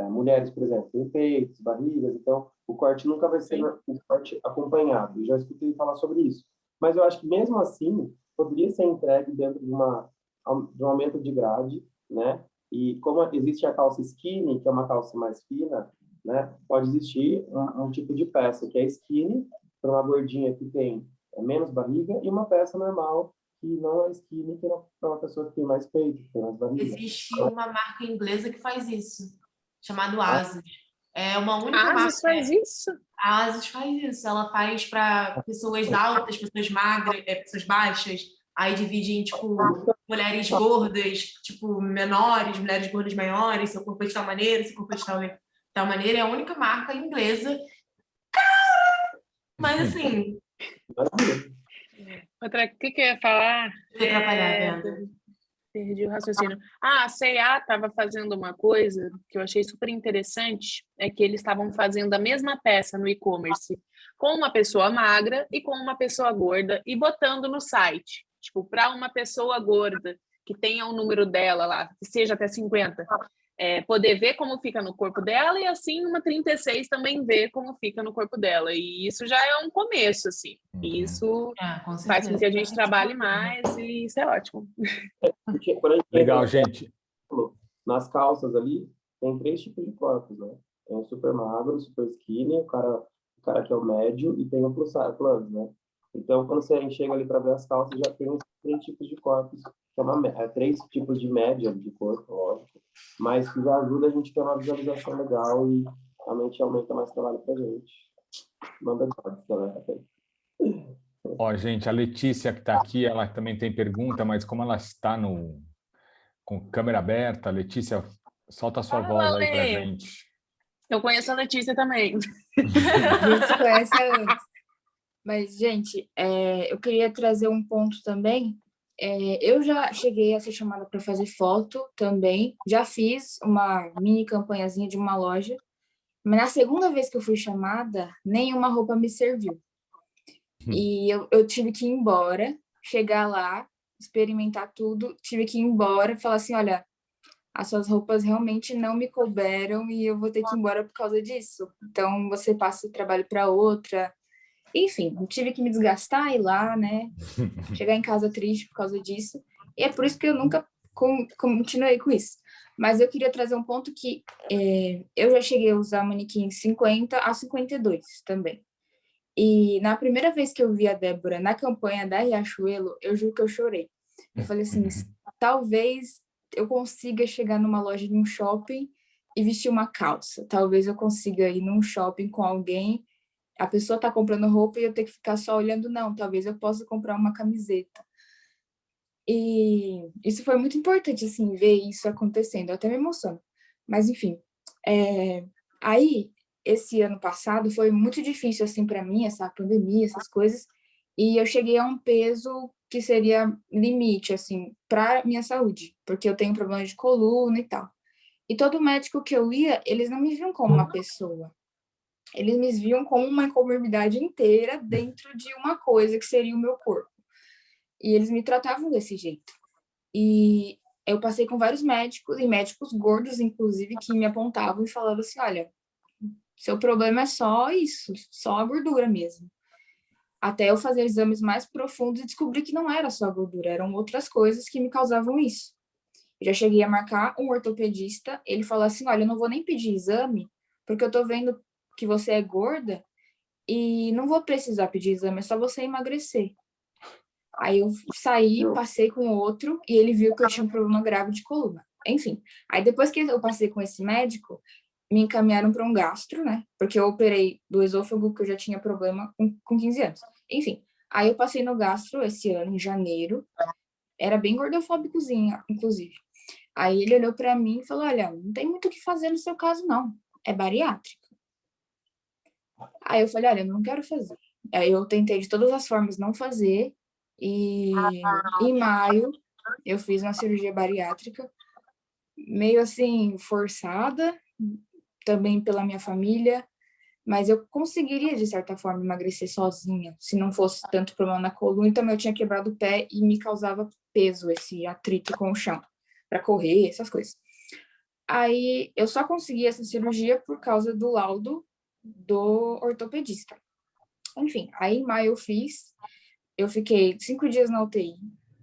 mulheres, por exemplo, têm peitos, barrigas, então o corte nunca vai ser um corte acompanhado. Eu já escutei falar sobre isso, mas eu acho que mesmo assim poderia ser entregue dentro de um aumento de grade, né? E como existe a calça skinny, que é uma calça mais fina, né? Pode existir um tipo de peça que é skinny para uma gordinha que tem menos barriga e uma peça normal que não é skinny, que é para uma pessoa que tem mais peito, que tem mais barriga. Existe uma marca inglesa que faz isso, chamado ASUS. É uma única A marca. ASUS faz isso? A ASUS faz isso. Ela faz para pessoas altas, pessoas magras, pessoas baixas. Aí divide em, tipo, mulheres gordas, tipo, menores, mulheres gordas maiores, seu corpo é de tal maneira, seu corpo é de tal maneira. É a única marca inglesa. Mas, assim... O que eu ia falar? Atrapalhar a venda. Perdi o raciocínio. A C&A estava fazendo uma coisa que eu achei super interessante, é que eles estavam fazendo a mesma peça no e-commerce com uma pessoa magra e com uma pessoa gorda e botando no site. Tipo, para uma pessoa gorda que tenha o número dela lá, que seja até 50, poder ver como fica no corpo dela e assim uma 36 também ver como fica no corpo dela. E isso já é um começo, assim. E isso faz com que a gente trabalhe mais e isso é ótimo. Porque, por exemplo, Legal, gente. nas calças ali, tem 3 tipos de corpos, né? Tem o super magro, o super skinny, o cara que é o médio, e tem o plus, né? Então, quando você chega ali para ver as calças, já tem os 3 tipos de corpos, que é 3 tipos de média de corpo, lógico, mas que já ajuda a gente a ter uma visualização legal e realmente aumenta mais trabalho para a gente. Manda cortes, galera. Ó, gente, a Letícia que está aqui, ela também tem pergunta, mas como ela está com câmera aberta. Letícia, solta a sua Fala, voz aí pra Lê. gente. Eu conheço a Letícia também. A gente se conhece há anos. Mas, gente, eu queria trazer um ponto também. Eu já cheguei a ser chamada para fazer foto também. Já fiz uma mini campanhazinha de uma loja. Mas na segunda vez que eu fui chamada, nenhuma roupa me serviu. E eu tive que ir embora, chegar lá, experimentar tudo, tive que ir embora e falar assim, olha, as suas roupas realmente não me couberam e eu vou ter que ir embora por causa disso. Então, você passa o trabalho para outra. Enfim, tive que me desgastar, ir lá, né? Chegar em casa triste por causa disso. E é por isso que eu nunca continuei com isso. Mas eu queria trazer um ponto que eu já cheguei a usar manequim 50 a 52 também. E na primeira vez que eu vi a Débora na campanha da Riachuelo, eu juro que eu chorei. Eu falei assim, talvez eu consiga chegar numa loja de um shopping e vestir uma calça. Talvez eu consiga ir num shopping com alguém, a pessoa está comprando roupa e eu ter que ficar só olhando. Não, talvez eu possa comprar uma camiseta. E isso foi muito importante, assim, ver isso acontecendo. Eu até me emociono. Mas, enfim. Aí, esse ano passado, foi muito difícil, assim, para mim, essa pandemia, essas coisas. E eu cheguei a um peso que seria limite, assim, para minha saúde. Porque eu tenho problema de coluna e tal. E todo médico que eu ia, eles não me viam como uma pessoa. Eles me viam como uma comorbidade inteira dentro de uma coisa que seria o meu corpo. E eles me tratavam desse jeito. E eu passei com vários médicos, e médicos gordos, inclusive, que me apontavam e falavam assim, olha, seu problema é só isso, só a gordura mesmo. Até eu fazer exames mais profundos e descobri que não era só a gordura, eram outras coisas que me causavam isso. Eu já cheguei a marcar um ortopedista, ele falou assim, olha, eu não vou nem pedir exame, porque eu tô vendo que você é gorda e não vou precisar pedir exame, é só você emagrecer. Aí eu saí, passei com outro e ele viu que eu tinha um problema grave de coluna. Enfim, aí depois que eu passei com esse médico, me encaminharam para um gastro, né? Porque eu operei do esôfago, que eu já tinha problema com 15 anos. Enfim, aí eu passei no gastro esse ano, em janeiro. Era bem gordofóbicozinho, inclusive. Aí ele olhou para mim e falou, olha, não tem muito o que fazer no seu caso, não. É bariátrica. Aí eu falei, olha, eu não quero fazer. Aí eu tentei de todas as formas não fazer. E em maio eu fiz uma cirurgia bariátrica, meio assim, forçada, também pela minha família, mas eu conseguiria, de certa forma, emagrecer sozinha, se não fosse tanto problema na coluna, e também eu tinha quebrado o pé e me causava peso, esse atrito com o chão, para correr, essas coisas. Aí eu só consegui essa cirurgia por causa do laudo do ortopedista. Enfim, aí em maio eu fiquei 5 dias na UTI.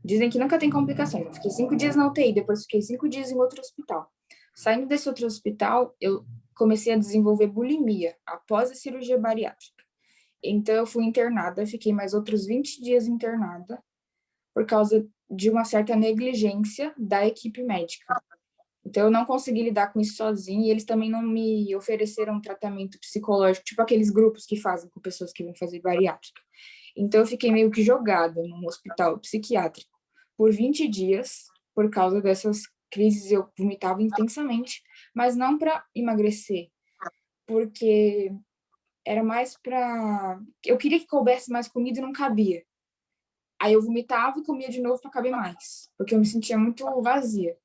Dizem que nunca tem complicações. Eu fiquei 5 dias na UTI, depois fiquei 5 dias em outro hospital. Saindo desse outro hospital, eu comecei a desenvolver bulimia após a cirurgia bariátrica. Então, eu fui internada, fiquei mais outros 20 dias internada por causa de uma certa negligência da equipe médica. Então, eu não consegui lidar com isso sozinha e eles também não me ofereceram um tratamento psicológico, tipo aqueles grupos que fazem com pessoas que vão fazer bariátrica. Então, eu fiquei meio que jogada num hospital psiquiátrico por 20 dias, por causa dessas crises. Eu vomitava intensamente, mas não para emagrecer, porque era mais para... Eu queria que coubesse mais comida e não cabia. Aí eu vomitava e comia de novo para caber mais, porque eu me sentia muito vazia.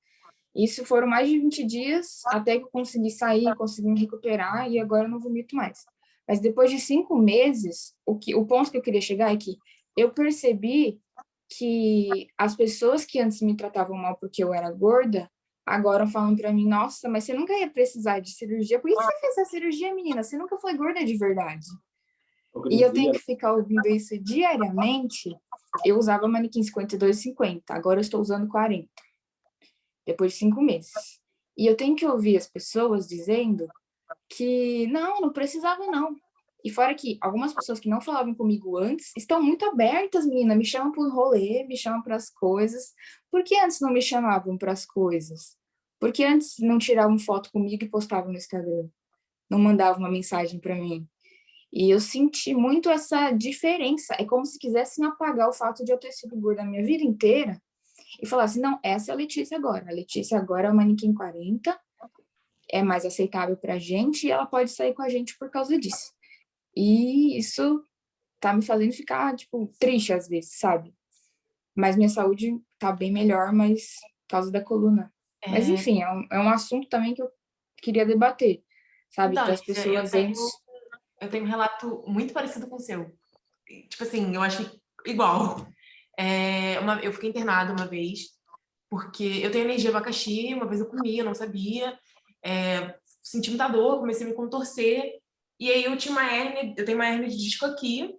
Isso foram mais de 20 dias até que eu consegui sair, consegui me recuperar e agora eu não vomito mais. Mas depois de 5 meses, o ponto que eu queria chegar é que eu percebi que as pessoas que antes me tratavam mal porque eu era gorda, agora falam para mim, nossa, mas você nunca ia precisar de cirurgia. Por que você fez essa cirurgia, menina? Você nunca foi gorda de verdade. E eu tenho que ficar ouvindo isso diariamente. Eu usava manequim 52,50, agora eu estou usando 40. Depois de 5 meses. E eu tenho que ouvir as pessoas dizendo que não precisava não. E fora que algumas pessoas que não falavam comigo antes estão muito abertas, menina, me chamam para o rolê, me chamam para as coisas. Por que antes não me chamavam para as coisas? Por que antes não tiravam foto comigo e postavam no Instagram? Não mandavam uma mensagem para mim? E eu senti muito essa diferença. É como se quisessem apagar o fato de eu ter sido gorda a minha vida inteira. e falasse, não, essa é a Letícia agora. A Letícia agora é o manequim 40, é mais aceitável pra gente e ela pode sair com a gente por causa disso. E isso tá me fazendo ficar, tipo, triste às vezes, sabe? Mas minha saúde tá bem melhor, mas por causa da coluna. Mas, enfim, é um assunto também que eu queria debater, sabe? Então, Que as Lígia, pessoas antes... eu tenho um relato muito parecido com o seu. Tipo assim, eu acho igual. Eu fiquei internada uma vez, porque eu tenho alergia a abacaxi, uma vez eu comi, eu não sabia. Senti muita dor, comecei a me contorcer. E aí eu tenho uma hérnia de disco aqui,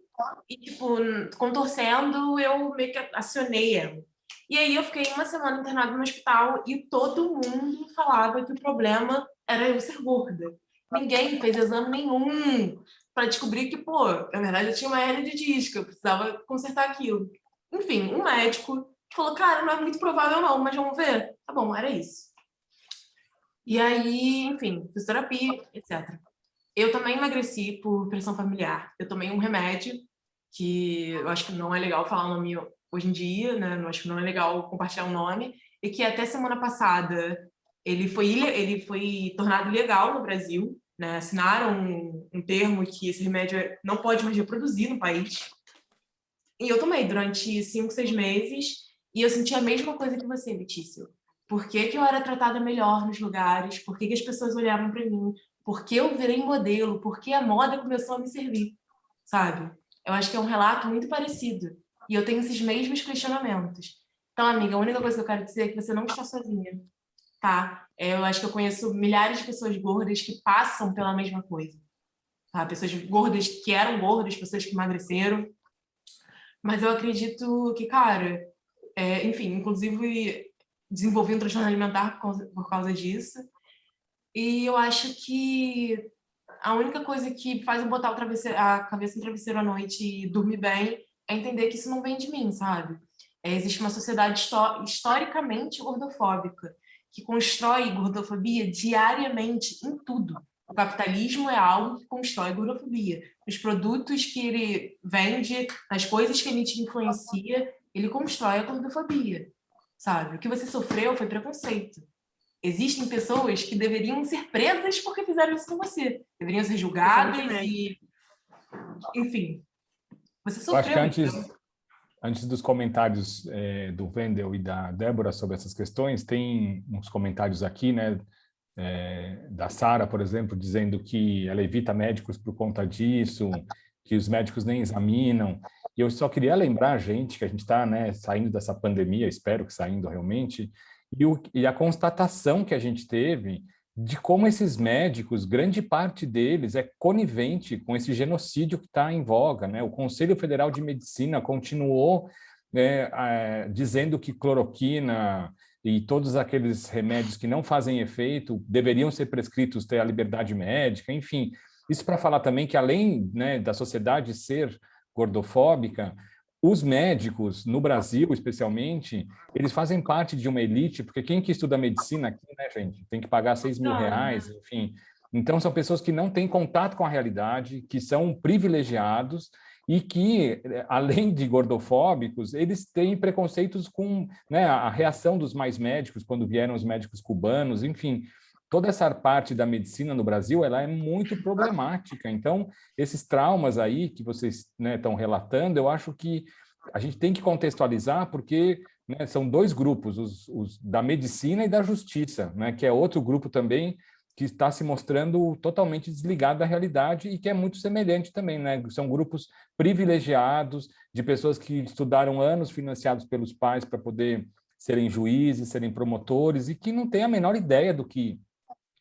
e, tipo, contorcendo, eu meio que acionei ela. E aí eu fiquei uma semana internada no hospital e todo mundo falava que o problema era eu ser gorda. Ninguém fez exame nenhum para descobrir que, pô, na verdade eu tinha uma hérnia de disco, eu precisava consertar aquilo. Enfim, um médico falou, cara, não é muito provável não, mas vamos ver. Tá bom, era isso. E aí, enfim, fiz terapia, etc. Eu também emagreci por pressão familiar. Eu tomei um remédio que eu acho que não é legal falar o nome hoje em dia, né? Eu acho que não é legal compartilhar o nome, e que até semana passada ele foi tornado ilegal no Brasil, né? Assinaram um termo que esse remédio não pode mais reproduzir no país. E eu tomei durante 5, 6 meses e eu senti a mesma coisa que você, Letícia. Por que que eu era tratada melhor nos lugares? Por que que as pessoas olhavam para mim? Por que eu virei modelo? Por que a moda começou a me servir? Sabe? Eu acho que é um relato muito parecido. E eu tenho esses mesmos questionamentos. Então, amiga, a única coisa que eu quero dizer é que você não está sozinha, tá? Eu acho que eu conheço milhares de pessoas gordas que passam pela mesma coisa. Tá? Pessoas gordas que eram gordas, pessoas que emagreceram. Mas eu acredito que, cara, enfim, inclusive desenvolvi um transtorno alimentar por causa disso. E eu acho que a única coisa que faz eu botar a cabeça no travesseiro à noite e dormir bem é entender que isso não vem de mim, sabe? Existe uma sociedade historicamente gordofóbica que constrói gordofobia diariamente em tudo. O capitalismo é algo que constrói gordofobia. Nos produtos que ele vende, nas coisas que ele te influencia, ele constrói a gordofobia, sabe? O que você sofreu foi preconceito. Existem pessoas que deveriam ser presas porque fizeram isso com você. Deveriam ser julgadas e... Enfim, você sofreu. Eu acho que antes dos comentários do Wendel e da Débora sobre essas questões, tem uns comentários aqui, né, da Sara, por exemplo, dizendo que ela evita médicos por conta disso, que os médicos nem examinam. E eu só queria lembrar, gente, que a gente está, né, saindo dessa pandemia, espero que saindo realmente, e a constatação que a gente teve de como esses médicos, grande parte deles é conivente com esse genocídio que está em voga, né? O Conselho Federal de Medicina continuou dizendo que cloroquina e todos aqueles remédios que não fazem efeito deveriam ser prescritos, ter a liberdade médica, enfim. Isso para falar também que, além, né, da sociedade ser gordofóbica, os médicos, no Brasil especialmente, eles fazem parte de uma elite, porque quem que estuda medicina aqui, né, gente? Tem que pagar 6 mil reais, enfim. Então, são pessoas que não têm contato com a realidade, que são privilegiados e que, além de gordofóbicos, eles têm preconceitos com, né, a reação dos mais médicos, quando vieram os médicos cubanos, enfim. Toda essa parte da medicina no Brasil, ela é muito problemática. Então, esses traumas aí que vocês, né, estão relatando, eu acho que a gente tem que contextualizar, porque, né, são dois grupos, os da medicina e da justiça, né, que é outro grupo também que está se mostrando totalmente desligado da realidade e que é muito semelhante também, né? São grupos privilegiados de pessoas que estudaram anos financiados pelos pais para poder serem juízes, serem promotores e que não têm a menor ideia do que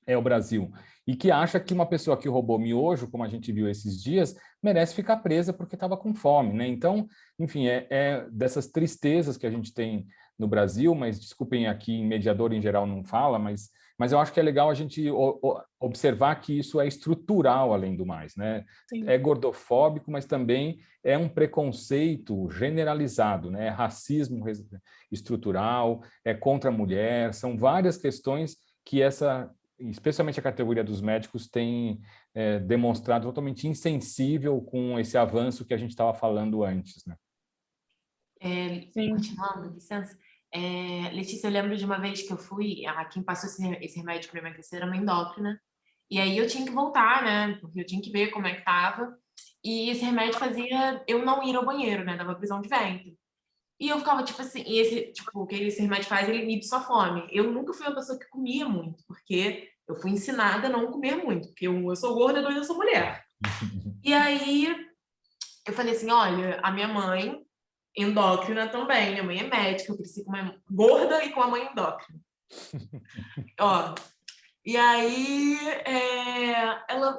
é o Brasil, e que acha que uma pessoa que roubou miojo, como a gente viu esses dias, merece ficar presa porque estava com fome, né? Então, enfim, é dessas tristezas que a gente tem no Brasil, mas desculpem aqui, mediador em geral não fala, mas eu acho que é legal a gente observar que isso é estrutural, além do mais, né? Sim. É gordofóbico, mas também é um preconceito generalizado, né? É racismo estrutural, é contra a mulher, são várias questões que especialmente a categoria dos médicos, tem demonstrado totalmente insensível com esse avanço que a gente estava falando antes, né? Sim. Continuando, licença. Letícia, eu lembro de uma vez que eu fui, quem passou esse remédio para emagrecer era uma endócrina, e aí eu tinha que voltar, né? Porque eu tinha que ver como é que tava. E esse remédio fazia eu não ir ao banheiro, né? Dava prisão de ventre. E eu ficava, tipo assim, o que esse remédio faz, ele inibe sua fome. Eu nunca fui uma pessoa que comia muito, porque eu fui ensinada a não comer muito, porque eu sou gorda, dois, eu sou mulher. E aí eu falei assim, olha, a minha mãe, endócrina também, minha mãe é médica, eu cresci com uma gorda e com a mãe endócrina. Ó, e aí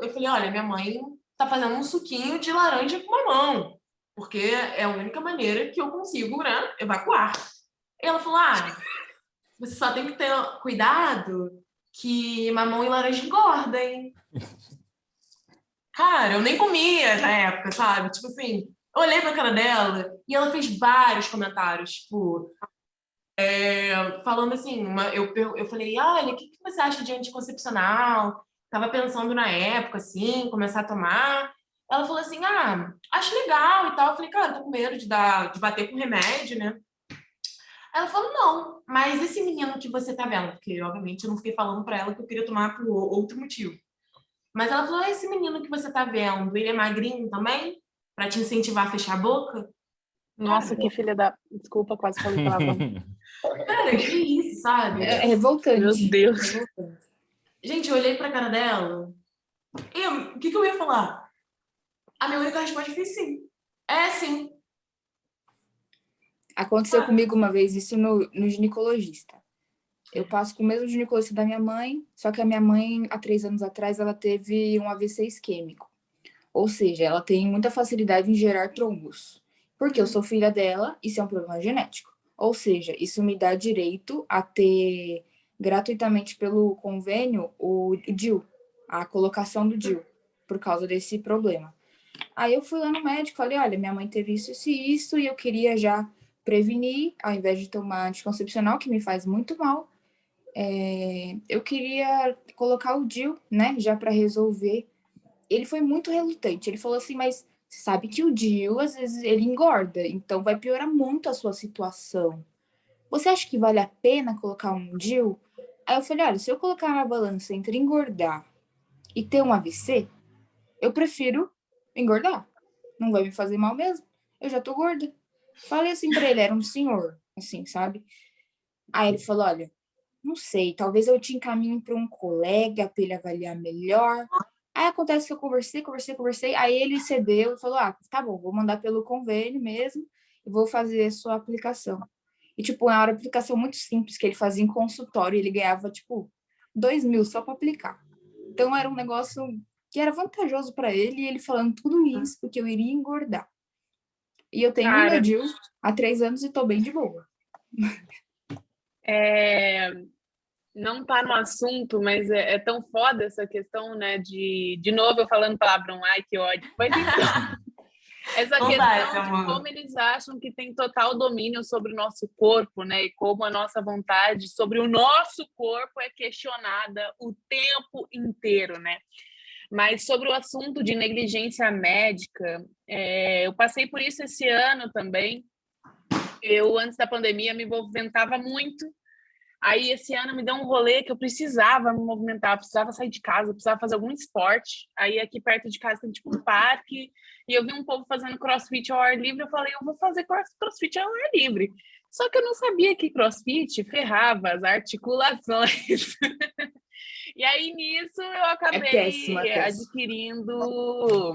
eu falei, olha, minha mãe tá fazendo um suquinho de laranja com mamão, porque é a única maneira que eu consigo, né, evacuar. E ela falou, você só tem que ter cuidado que mamão e laranja engorda, hein? Cara, eu nem comia na época, sabe? Tipo assim, eu olhei pra cara dela e ela fez vários comentários, tipo, falando assim, eu falei, olha, o que você acha de anticoncepcional? Tava pensando na época, assim, começar a tomar. Ela falou assim, acho legal e tal. Eu falei, cara, tô com medo de bater com remédio, né? Ela falou, não, mas esse menino que você tá vendo, porque obviamente eu não fiquei falando pra ela que eu queria tomar por outro motivo. Mas ela falou, esse menino que você tá vendo, ele é magrinho também? Pra te incentivar a fechar a boca? Nossa, que filha da... Desculpa, quase falei palavrão. Cara, que isso, sabe? É revoltante. Meu Deus. Revoltante. Gente, eu olhei pra cara dela e o que eu ia falar? A minha única resposta foi sim. É sim. Aconteceu comigo uma vez isso no ginecologista. Eu passo com o mesmo ginecologista da minha mãe, só que a minha mãe, há 3 anos atrás, ela teve um AVC isquêmico. Ou seja, ela tem muita facilidade em gerar trombos. Porque eu sou filha dela, isso é um problema genético. Ou seja, isso me dá direito a ter gratuitamente pelo convênio o DIU, a colocação do DIU, por causa desse problema. Aí eu fui lá no médico, falei, olha, minha mãe teve isso e isso, e eu queria já prevenir, ao invés de tomar anticoncepcional, que me faz muito mal, eu queria colocar o DIU, né, já para resolver. Ele foi muito relutante. Ele falou assim, mas sabe que o DIU, às vezes, ele engorda, então vai piorar muito a sua situação. Você acha que vale a pena colocar um DIU? Aí eu falei, olha, se eu colocar na balança entre engordar e ter um AVC, eu prefiro engordar. Não vai me fazer mal mesmo. Eu já tô gorda. Falei assim pra ele, era um senhor, assim, sabe? Aí ele falou, olha, não sei, talvez eu te encaminhe para um colega para ele avaliar melhor. Aí acontece que eu conversei, aí ele cedeu e falou, tá bom, vou mandar pelo convênio mesmo e vou fazer a sua aplicação. E, tipo, era uma aplicação muito simples que ele fazia em consultório e ele ganhava, tipo, 2.000 só para aplicar. Então, era um negócio que era vantajoso para ele e ele falando tudo isso porque eu iria engordar. E eu tenho o meu DIU há 3 anos e tô bem de boa. Não tá no assunto, mas é tão foda essa questão, né, de novo eu falando palavrão, ai que ódio. Mas então, essa questão de como eles acham que tem total domínio sobre o nosso corpo, né, e como a nossa vontade sobre o nosso corpo é questionada o tempo inteiro, né. Mas sobre o assunto de negligência médica, eu passei por isso esse ano também. Eu, antes da pandemia, me movimentava muito. Aí, esse ano, me deu um rolê que eu precisava me movimentar, precisava sair de casa, precisava fazer algum esporte. Aí, aqui perto de casa, tem tipo um parque, e eu vi um povo fazendo crossfit ao ar livre, eu falei, eu vou fazer crossfit ao ar livre. Só que eu não sabia que crossfit ferrava as articulações. E aí, nisso, eu acabei adquirindo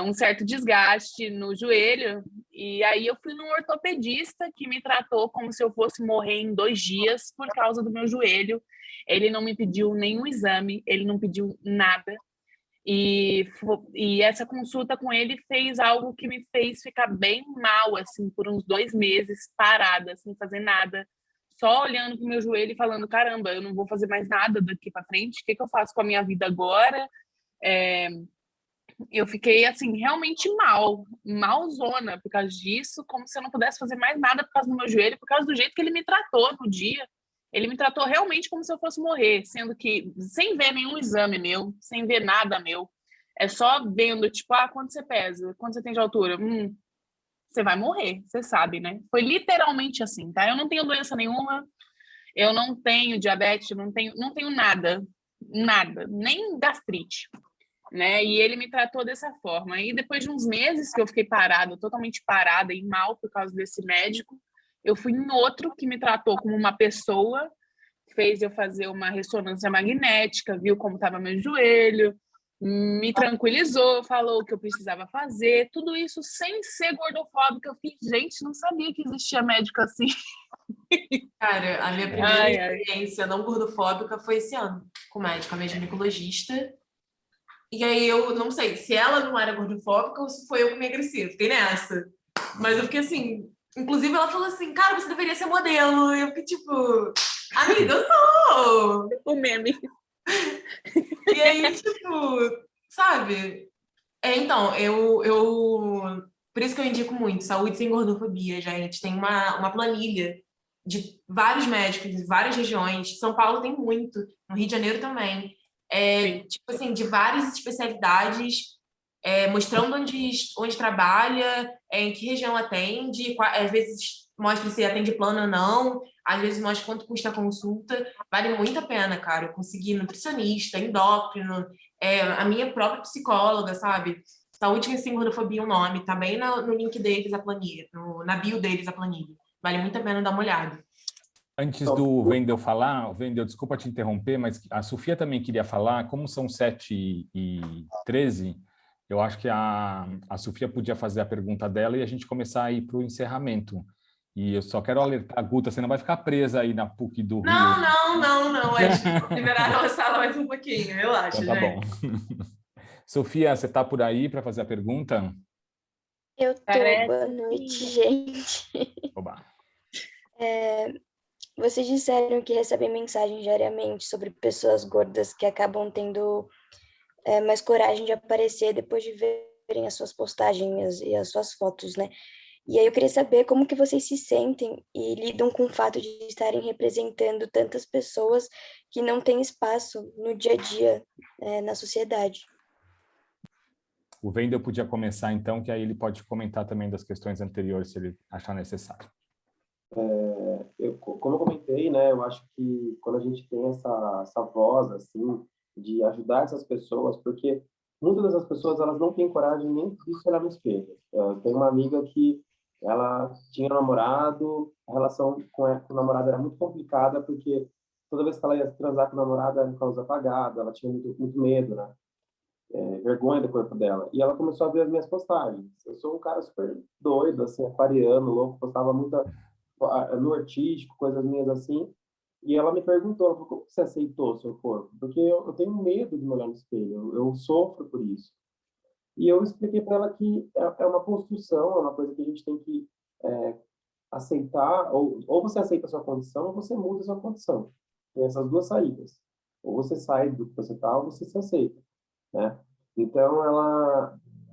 um certo desgaste no joelho, e aí eu fui num ortopedista que me tratou como se eu fosse morrer em 2 dias por causa do meu joelho. Ele não me pediu nenhum exame, ele não pediu nada, e essa consulta com ele fez algo que me fez ficar bem mal, assim, por uns 2 meses, parada, sem fazer nada, só olhando pro meu joelho e falando, caramba, eu não vou fazer mais nada daqui para frente, o que eu faço com a minha vida agora? Eu fiquei, assim, realmente malzona por causa disso, como se eu não pudesse fazer mais nada por causa do meu joelho, por causa do jeito que ele me tratou no dia. Ele me tratou realmente como se eu fosse morrer, sendo que sem ver nenhum exame meu, sem ver nada meu, é só vendo, tipo, quanto você pesa, quanto você tem de altura, você vai morrer, você sabe, né? Foi literalmente assim, tá? Eu não tenho doença nenhuma, eu não tenho diabetes, não tenho nada, nem gastrite, né? E ele me tratou dessa forma. E depois de uns meses que eu fiquei parada, totalmente parada e mal por causa desse médico, eu fui em outro que me tratou como uma pessoa, fez eu fazer uma ressonância magnética, viu como estava meu joelho, me tranquilizou, falou o que eu precisava fazer, tudo isso sem ser gordofóbica. Eu fiz, gente, não sabia que existia médico assim. Cara, a minha primeira Ai, ai. experiência não gordofóbica foi esse ano, com médica, a minha ginecologista. E aí eu não sei se ela não era gordofóbica ou se foi eu que me agressiva. Fiquei nessa. Mas eu fiquei assim. Inclusive, ela falou assim: cara, você deveria ser modelo. E eu fiquei tipo, amiga, eu sou! O meme. E aí, tipo, sabe? Então, por isso que eu indico muito, Saúde Sem Gordofobia, gente. Tem uma planilha de vários médicos de várias regiões. São Paulo tem muito, no Rio de Janeiro também. Sim. Tipo assim, de várias especialidades, mostrando onde trabalha, em que região atende, às vezes mostra se atende plano ou não, às vezes mostra quanto custa a consulta. Vale muito a pena, cara. Eu consegui nutricionista, endócrino, a minha própria psicóloga, sabe? Saúde Sem Gordofobia é o nome, tá bem no link deles, a planilha, na bio deles, a planilha. Vale muito a pena dar uma olhada. Antes do Wendel falar, Wendel, desculpa te interromper, mas a Sofia também queria falar, como são 7h13, eu acho que a Sofia podia fazer a pergunta dela e a gente começar a ir para o encerramento. E eu só quero alertar a Guta, você não vai ficar presa aí na PUC do Rio. Não. Eles liberaram a sala mais um pouquinho, eu acho, Então tá bom. Sofia, você está por aí para fazer a pergunta? Eu tô, Parece boa noite, gente. Oba. Vocês disseram que recebem mensagens diariamente sobre pessoas gordas que acabam tendo mais coragem de aparecer depois de verem as suas postagens e as suas fotos, né? E aí eu queria saber como que vocês se sentem e lidam com o fato de estarem representando tantas pessoas que não têm espaço no dia a dia, na sociedade. O Wendel podia começar então, que aí ele pode comentar também das questões anteriores, se ele achar necessário. Como eu comentei, né, eu acho que quando a gente tem essa voz, assim, de ajudar essas pessoas, porque muitas dessas pessoas, elas não têm coragem nem de se olhar no espelho. Tem uma amiga que ela tinha um namorado, a relação com o namorado era muito complicada, porque toda vez que ela ia transar com o namorado, era com a luz apagada, ela tinha muito medo, né? Vergonha do corpo dela. E ela começou a ver as minhas postagens. Eu sou um cara super doido, assim, aquariano, louco, postava muita no artístico, coisas minhas assim. E ela me perguntou, ela falou, como você aceitou o seu corpo? Porque eu tenho medo de me olhar no espelho, eu sofro por isso. E eu expliquei para ela que é uma construção, é uma coisa que a gente tem que aceitar, ou você aceita a sua condição, ou você muda a sua condição. Tem essas duas saídas. Ou você sai do que você está, ou você se aceita, né? Então,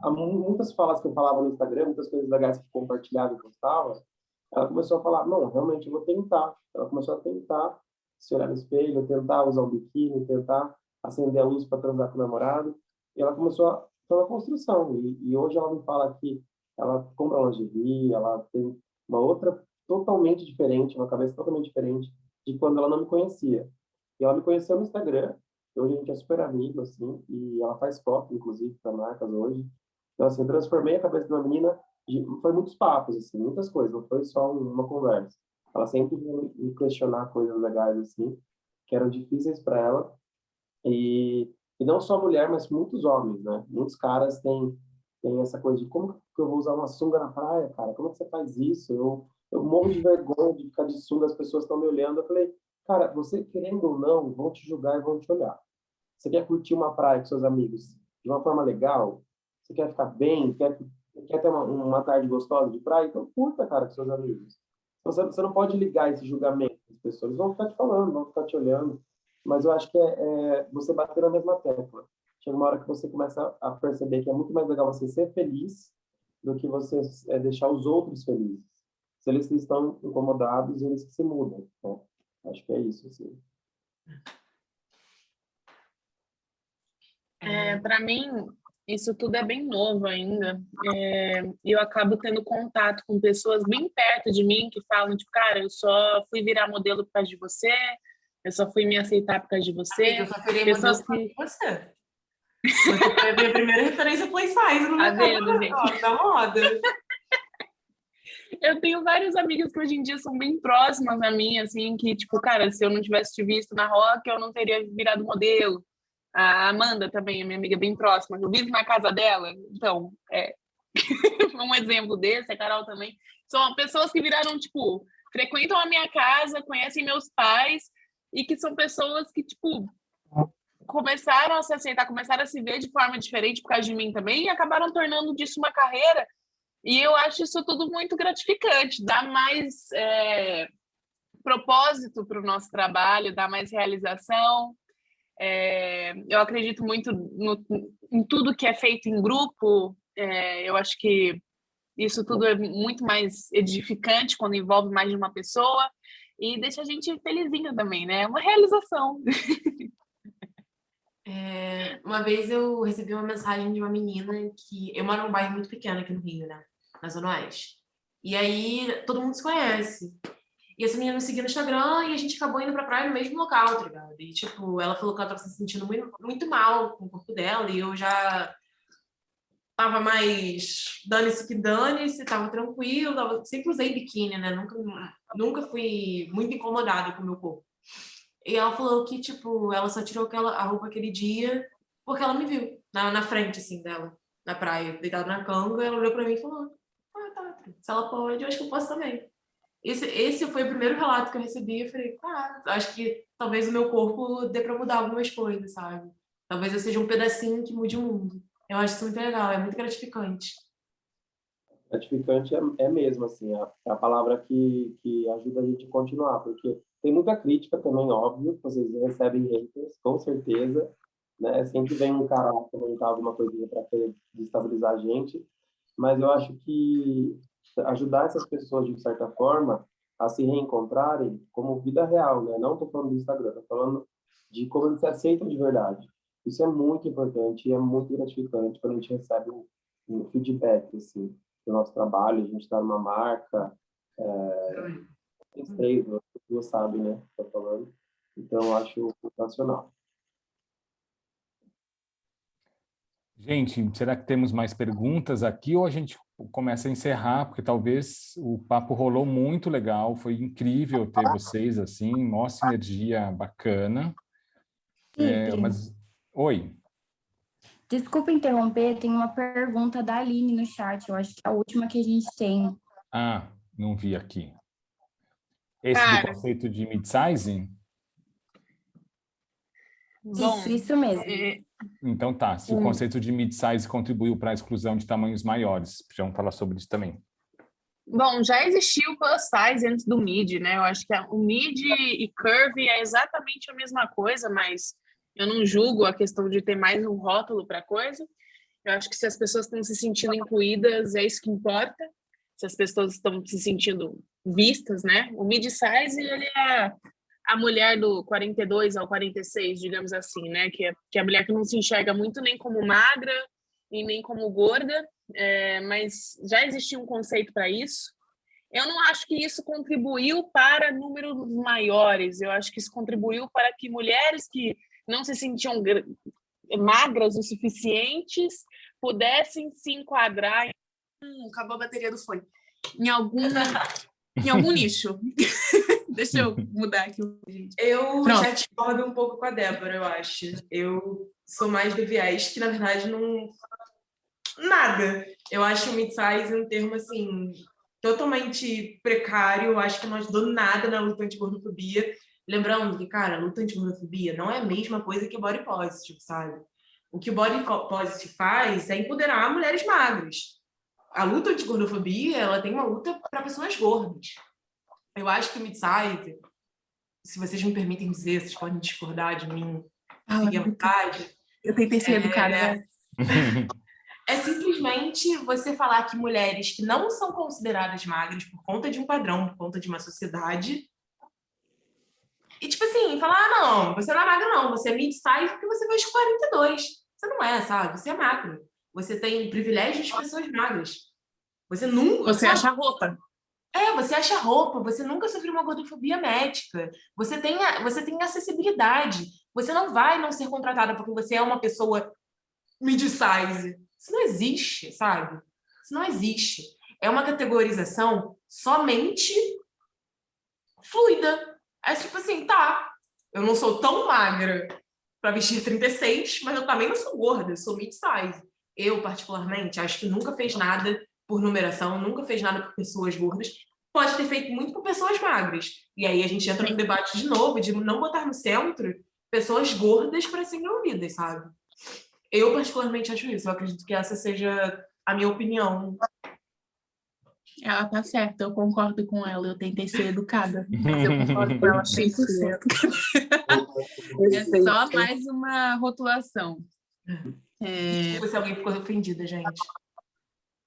há muitas falas que eu falava no Instagram, muitas coisas legais que eu compartilhava e postava, ela começou a falar, não, realmente eu vou tentar. Ela começou a tentar se olhar no espelho, tentar usar um biquíni, tentar acender a luz para transar com o namorado. E ela começou a foi uma construção. E hoje ela me fala que ela compra lingerie, ela tem uma outra totalmente diferente, uma cabeça totalmente diferente de quando ela não me conhecia. E ela me conheceu no Instagram. Hoje a gente é super amigo, assim, e ela faz foto, inclusive, para marcas hoje. Então, assim, eu transformei a cabeça de uma menina, foi muitos papos, assim, muitas coisas, não foi só uma conversa. Ela sempre vinha me questionar coisas legais, assim, que eram difíceis para ela. E não só mulher, mas muitos homens, né? Muitos caras têm essa coisa de como que eu vou usar uma sunga na praia, cara? Como que você faz isso? Eu morro de vergonha de ficar de sunga, as pessoas estão me olhando. Eu falei, cara, você querendo ou não, vão te julgar e vão te olhar. Você quer curtir uma praia com seus amigos de uma forma legal? Você quer ficar bem? Quer ter uma tarde gostosa de praia? Então curta, cara, com seus amigos. Você não pode ligar esse julgamento das pessoas. Eles vão ficar te falando, vão ficar te olhando. Mas eu acho que é você bater na mesma tecla. Chega uma hora que você começa a perceber que é muito mais legal você ser feliz do que você deixar os outros felizes. Se eles estão incomodados, eles que se mudam. Né? Acho que é isso, assim. Para mim, isso tudo é bem novo ainda. E eu acabo tendo contato com pessoas bem perto de mim que falam, tipo, cara, eu só fui virar modelo por causa de você, eu só fui me aceitar por causa de você. Amiga, eu só virei Pessoas modelo por causa de você. Você foi a minha primeira referência plus size no Tá mercado vendo, gente? da moda. Eu tenho várias amigas que hoje em dia são bem próximas a mim, assim, que, tipo, cara, se eu não tivesse te visto na Rock, eu não teria virado modelo. A Amanda também, a minha amiga bem próxima, eu vivo na casa dela, então, um exemplo desse, a Carol também. São pessoas que viraram, tipo, frequentam a minha casa, conhecem meus pais, e que são pessoas que, tipo, começaram a se aceitar, começaram a se ver de forma diferente por causa de mim também, e acabaram tornando disso uma carreira. E eu acho isso tudo muito gratificante, dá mais propósito para o nosso trabalho, dá mais realização. Eu acredito muito em tudo que é feito em grupo. Eu acho que isso tudo é muito mais edificante quando envolve mais de uma pessoa e deixa a gente felizinha também, né? É uma realização. Uma vez eu recebi uma mensagem de uma menina que... Eu moro num bairro muito pequeno aqui no Rio, né? Na Zona Oeste. E aí, todo mundo se conhece. E essa menina me seguiu no Instagram e a gente acabou indo pra praia no mesmo local, tá ligado? E, tipo, ela falou que ela tava se sentindo muito, muito mal com o corpo dela e eu já tava mais dane-se que dane-se, tava tranquilo, sempre usei biquíni, né? Nunca fui muito incomodada com o meu corpo. E ela falou que, tipo, ela só tirou a roupa aquele dia porque ela me viu na frente, assim, dela, na praia, deitada na canga, e ela olhou pra mim e falou: ah, tá, se ela pode, eu acho que eu posso também. Esse foi o primeiro relato que eu recebi. Eu falei, acho que talvez o meu corpo dê pra mudar algumas coisas, sabe? Talvez eu seja um pedacinho que mude o mundo. Eu acho isso muito legal, é muito gratificante. Gratificante é mesmo, assim, a palavra que ajuda a gente a continuar, porque tem muita crítica também, óbvio, vocês recebem haters, com certeza, né? Sempre vem um cara comentar alguma coisinha para querer desestabilizar a gente, mas eu acho que ajudar essas pessoas, de certa forma, a se reencontrarem como vida real, né? Não estou falando do Instagram, estou falando de como eles se aceitam de verdade. Isso é muito importante e é muito gratificante quando a gente recebe um feedback, assim, do nosso trabalho. A gente está numa marca, tem três, duas sabem, né? Estou falando. Então, eu acho sensacional. Gente, será que temos mais perguntas aqui ou a gente começa a encerrar? Porque talvez o papo rolou muito legal, foi incrível ter vocês assim, mó sinergia bacana. Mas... Oi. Desculpa interromper, tem uma pergunta da Aline no chat, eu acho que é a última que a gente tem. Ah, não vi aqui. Esse do conceito de mid-sizing? Bom, Isso mesmo. Então tá, se o conceito de mid-size contribuiu para a exclusão de tamanhos maiores, vamos falar sobre isso também. Bom, já existiu o plus size antes do mid, né? Eu acho que o mid e curvy é exatamente a mesma coisa, mas eu não julgo a questão de ter mais um rótulo para coisa. Eu acho que se as pessoas estão se sentindo incluídas, é isso que importa. Se as pessoas estão se sentindo vistas, né? O mid size, ele é a mulher do 42 ao 46, digamos assim, né? Que é a mulher que não se enxerga muito nem como magra e nem como gorda, mas já existia um conceito para isso. Eu não acho que isso contribuiu para números maiores, eu acho que isso contribuiu para que mulheres que não se sentiam magras o suficientes pudessem se enquadrar acabou a bateria do fone. Em algum nicho. Deixa eu mudar aqui. Gente. Eu já discordo um pouco com a Débora, eu acho. Eu sou mais do viés que, na verdade, não... Nada. Eu acho o mid-size um termo, assim, totalmente precário. Eu acho que não ajudou nada na luta anti-gordofobia. Lembrando que, cara, a luta anti-gordofobia não é a mesma coisa que o body positive, sabe? O que o body positive faz é empoderar mulheres magras. A luta anti-gordofobia, ela tem uma luta para pessoas gordas. Eu acho que o mid-size, se vocês me permitem dizer, vocês podem discordar de mim, fiquem à vontade. Eu tentei ser educada, né? É simplesmente você falar que mulheres que não são consideradas magras por conta de um padrão, por conta de uma sociedade, e tipo assim, falar, não, você não é magra não, você é mid-size porque você veio 42. Você não é, sabe? Você é magro. você tem privilégios de pessoas magras. Você nunca... Você acha roupa. Você acha roupa, você nunca sofreu uma gordofobia médica, você tem acessibilidade, você não vai não ser contratada porque você é uma pessoa mid-size. Isso não existe, sabe? Isso não existe. É uma categorização somente fluida. É tipo assim, tá, eu não sou tão magra para vestir 36, mas eu também não sou gorda, eu sou mid-size. Eu, particularmente, acho que nunca fez nada por numeração, nunca fez nada por pessoas gordas, pode ter feito muito por pessoas magras. E aí a gente entra no debate de novo, de não botar no centro pessoas gordas para serem ouvidas, sabe? Eu, particularmente, acho isso. Eu acredito que essa seja a minha opinião. Ela tá certa, eu concordo com ela, eu tentei ser educada, mas eu concordo com ela 100%. É só mais uma rotulação. Desculpa se alguém ficou ofendida, gente.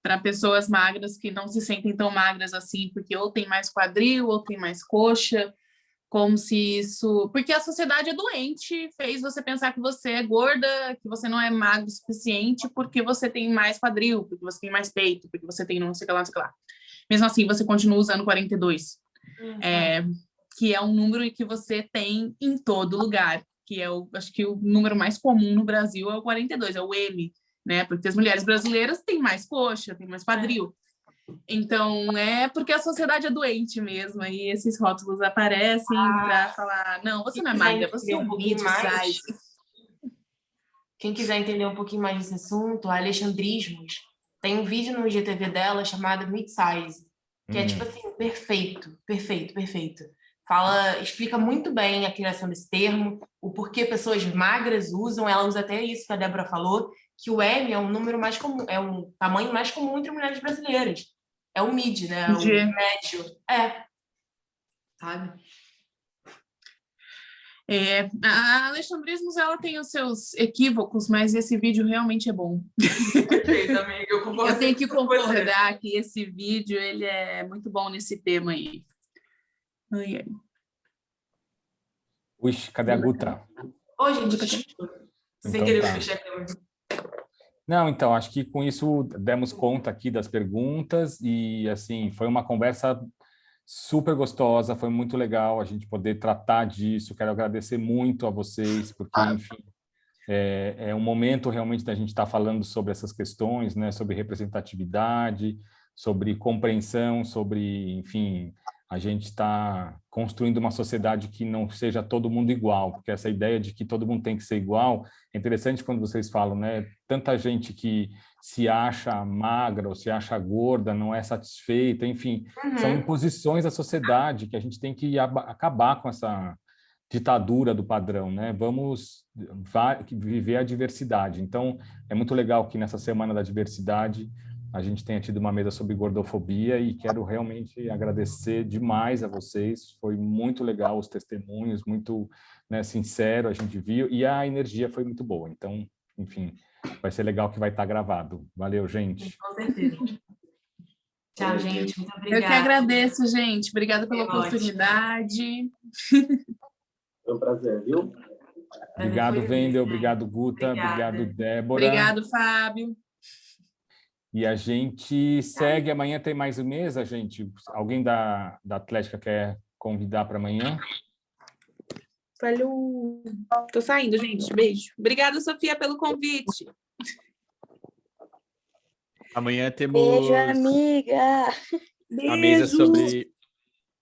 Para pessoas magras que não se sentem tão magras assim, porque ou tem mais quadril, ou tem mais coxa, como se isso... Porque a sociedade é doente, fez você pensar que você é gorda, que você não é magro o suficiente, porque você tem mais quadril, porque você tem mais peito, porque você tem não sei o que lá, não sei o que lá. Mesmo assim, você continua usando 42, que é um número que você tem em todo lugar, que é acho que o número mais comum no Brasil é o 42, é o M, né? Porque as mulheres brasileiras têm mais coxa, têm mais quadril. Então, é porque a sociedade é doente mesmo, aí esses rótulos aparecem para falar, não, você não é magra, você é um mid-size. Quem quiser entender um pouquinho mais desse assunto, a Alexandrismos tem um vídeo no IGTV dela chamado Mid-Size, que é tipo assim, perfeito, perfeito, perfeito. Explica muito bem a criação desse termo, o porquê pessoas magras usam, ela usa até isso que a Débora falou, que o M é um número mais comum, é um tamanho mais comum entre mulheres brasileiras. É o mid, né? O médio. Sabe? A Alexandrismos, ela tem os seus equívocos, mas esse vídeo realmente é bom. Perfeito, amiga. Eu tenho que concordar que esse vídeo ele é muito bom nesse tema aí. Ai, ai. Ux, cadê a Guta? Oi, gente. Sem querer fechar a câmera. Não, então, acho que com isso demos conta aqui das perguntas e, assim, foi uma conversa super gostosa, foi muito legal a gente poder tratar disso. Quero agradecer muito a vocês, porque, enfim, é um momento realmente da gente estar falando sobre essas questões, né, sobre representatividade, sobre compreensão, sobre, enfim, a gente está construindo uma sociedade que não seja todo mundo igual, porque essa ideia de que todo mundo tem que ser igual é interessante quando vocês falam, né? Tanta gente que se acha magra ou se acha gorda, não é satisfeita, enfim, são imposições da sociedade que a gente tem que acabar com essa ditadura do padrão, né? Vamos viver a diversidade. Então, é muito legal que nessa Semana da Diversidade a gente tenha tido uma mesa sobre gordofobia e quero realmente agradecer demais a vocês. Foi muito legal os testemunhos, muito, né, sincero, a gente viu, e a energia foi muito boa. Então, enfim, vai ser legal que vai estar gravado. Valeu, gente. Com certeza. Tchau, gente. Muito obrigada. Eu que agradeço, gente. Obrigada pela oportunidade. Foi um prazer, viu? Obrigado, Wendel. Obrigado, Guta. Obrigado, Débora. Obrigado, Fábio. E a gente segue. Amanhã tem mais uma mesa, gente. Alguém da Atlética quer convidar para amanhã? Falou. Tô saindo, gente. Beijo. Obrigada, Sofia, pelo convite. Amanhã temos Beijo, amiga. a mesa sobre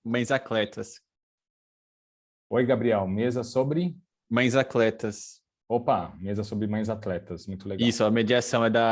mães atletas. Oi, Gabriel. Mesa sobre? Mães atletas. Opa, mesa sobre mães atletas. Muito legal. Isso, a mediação é da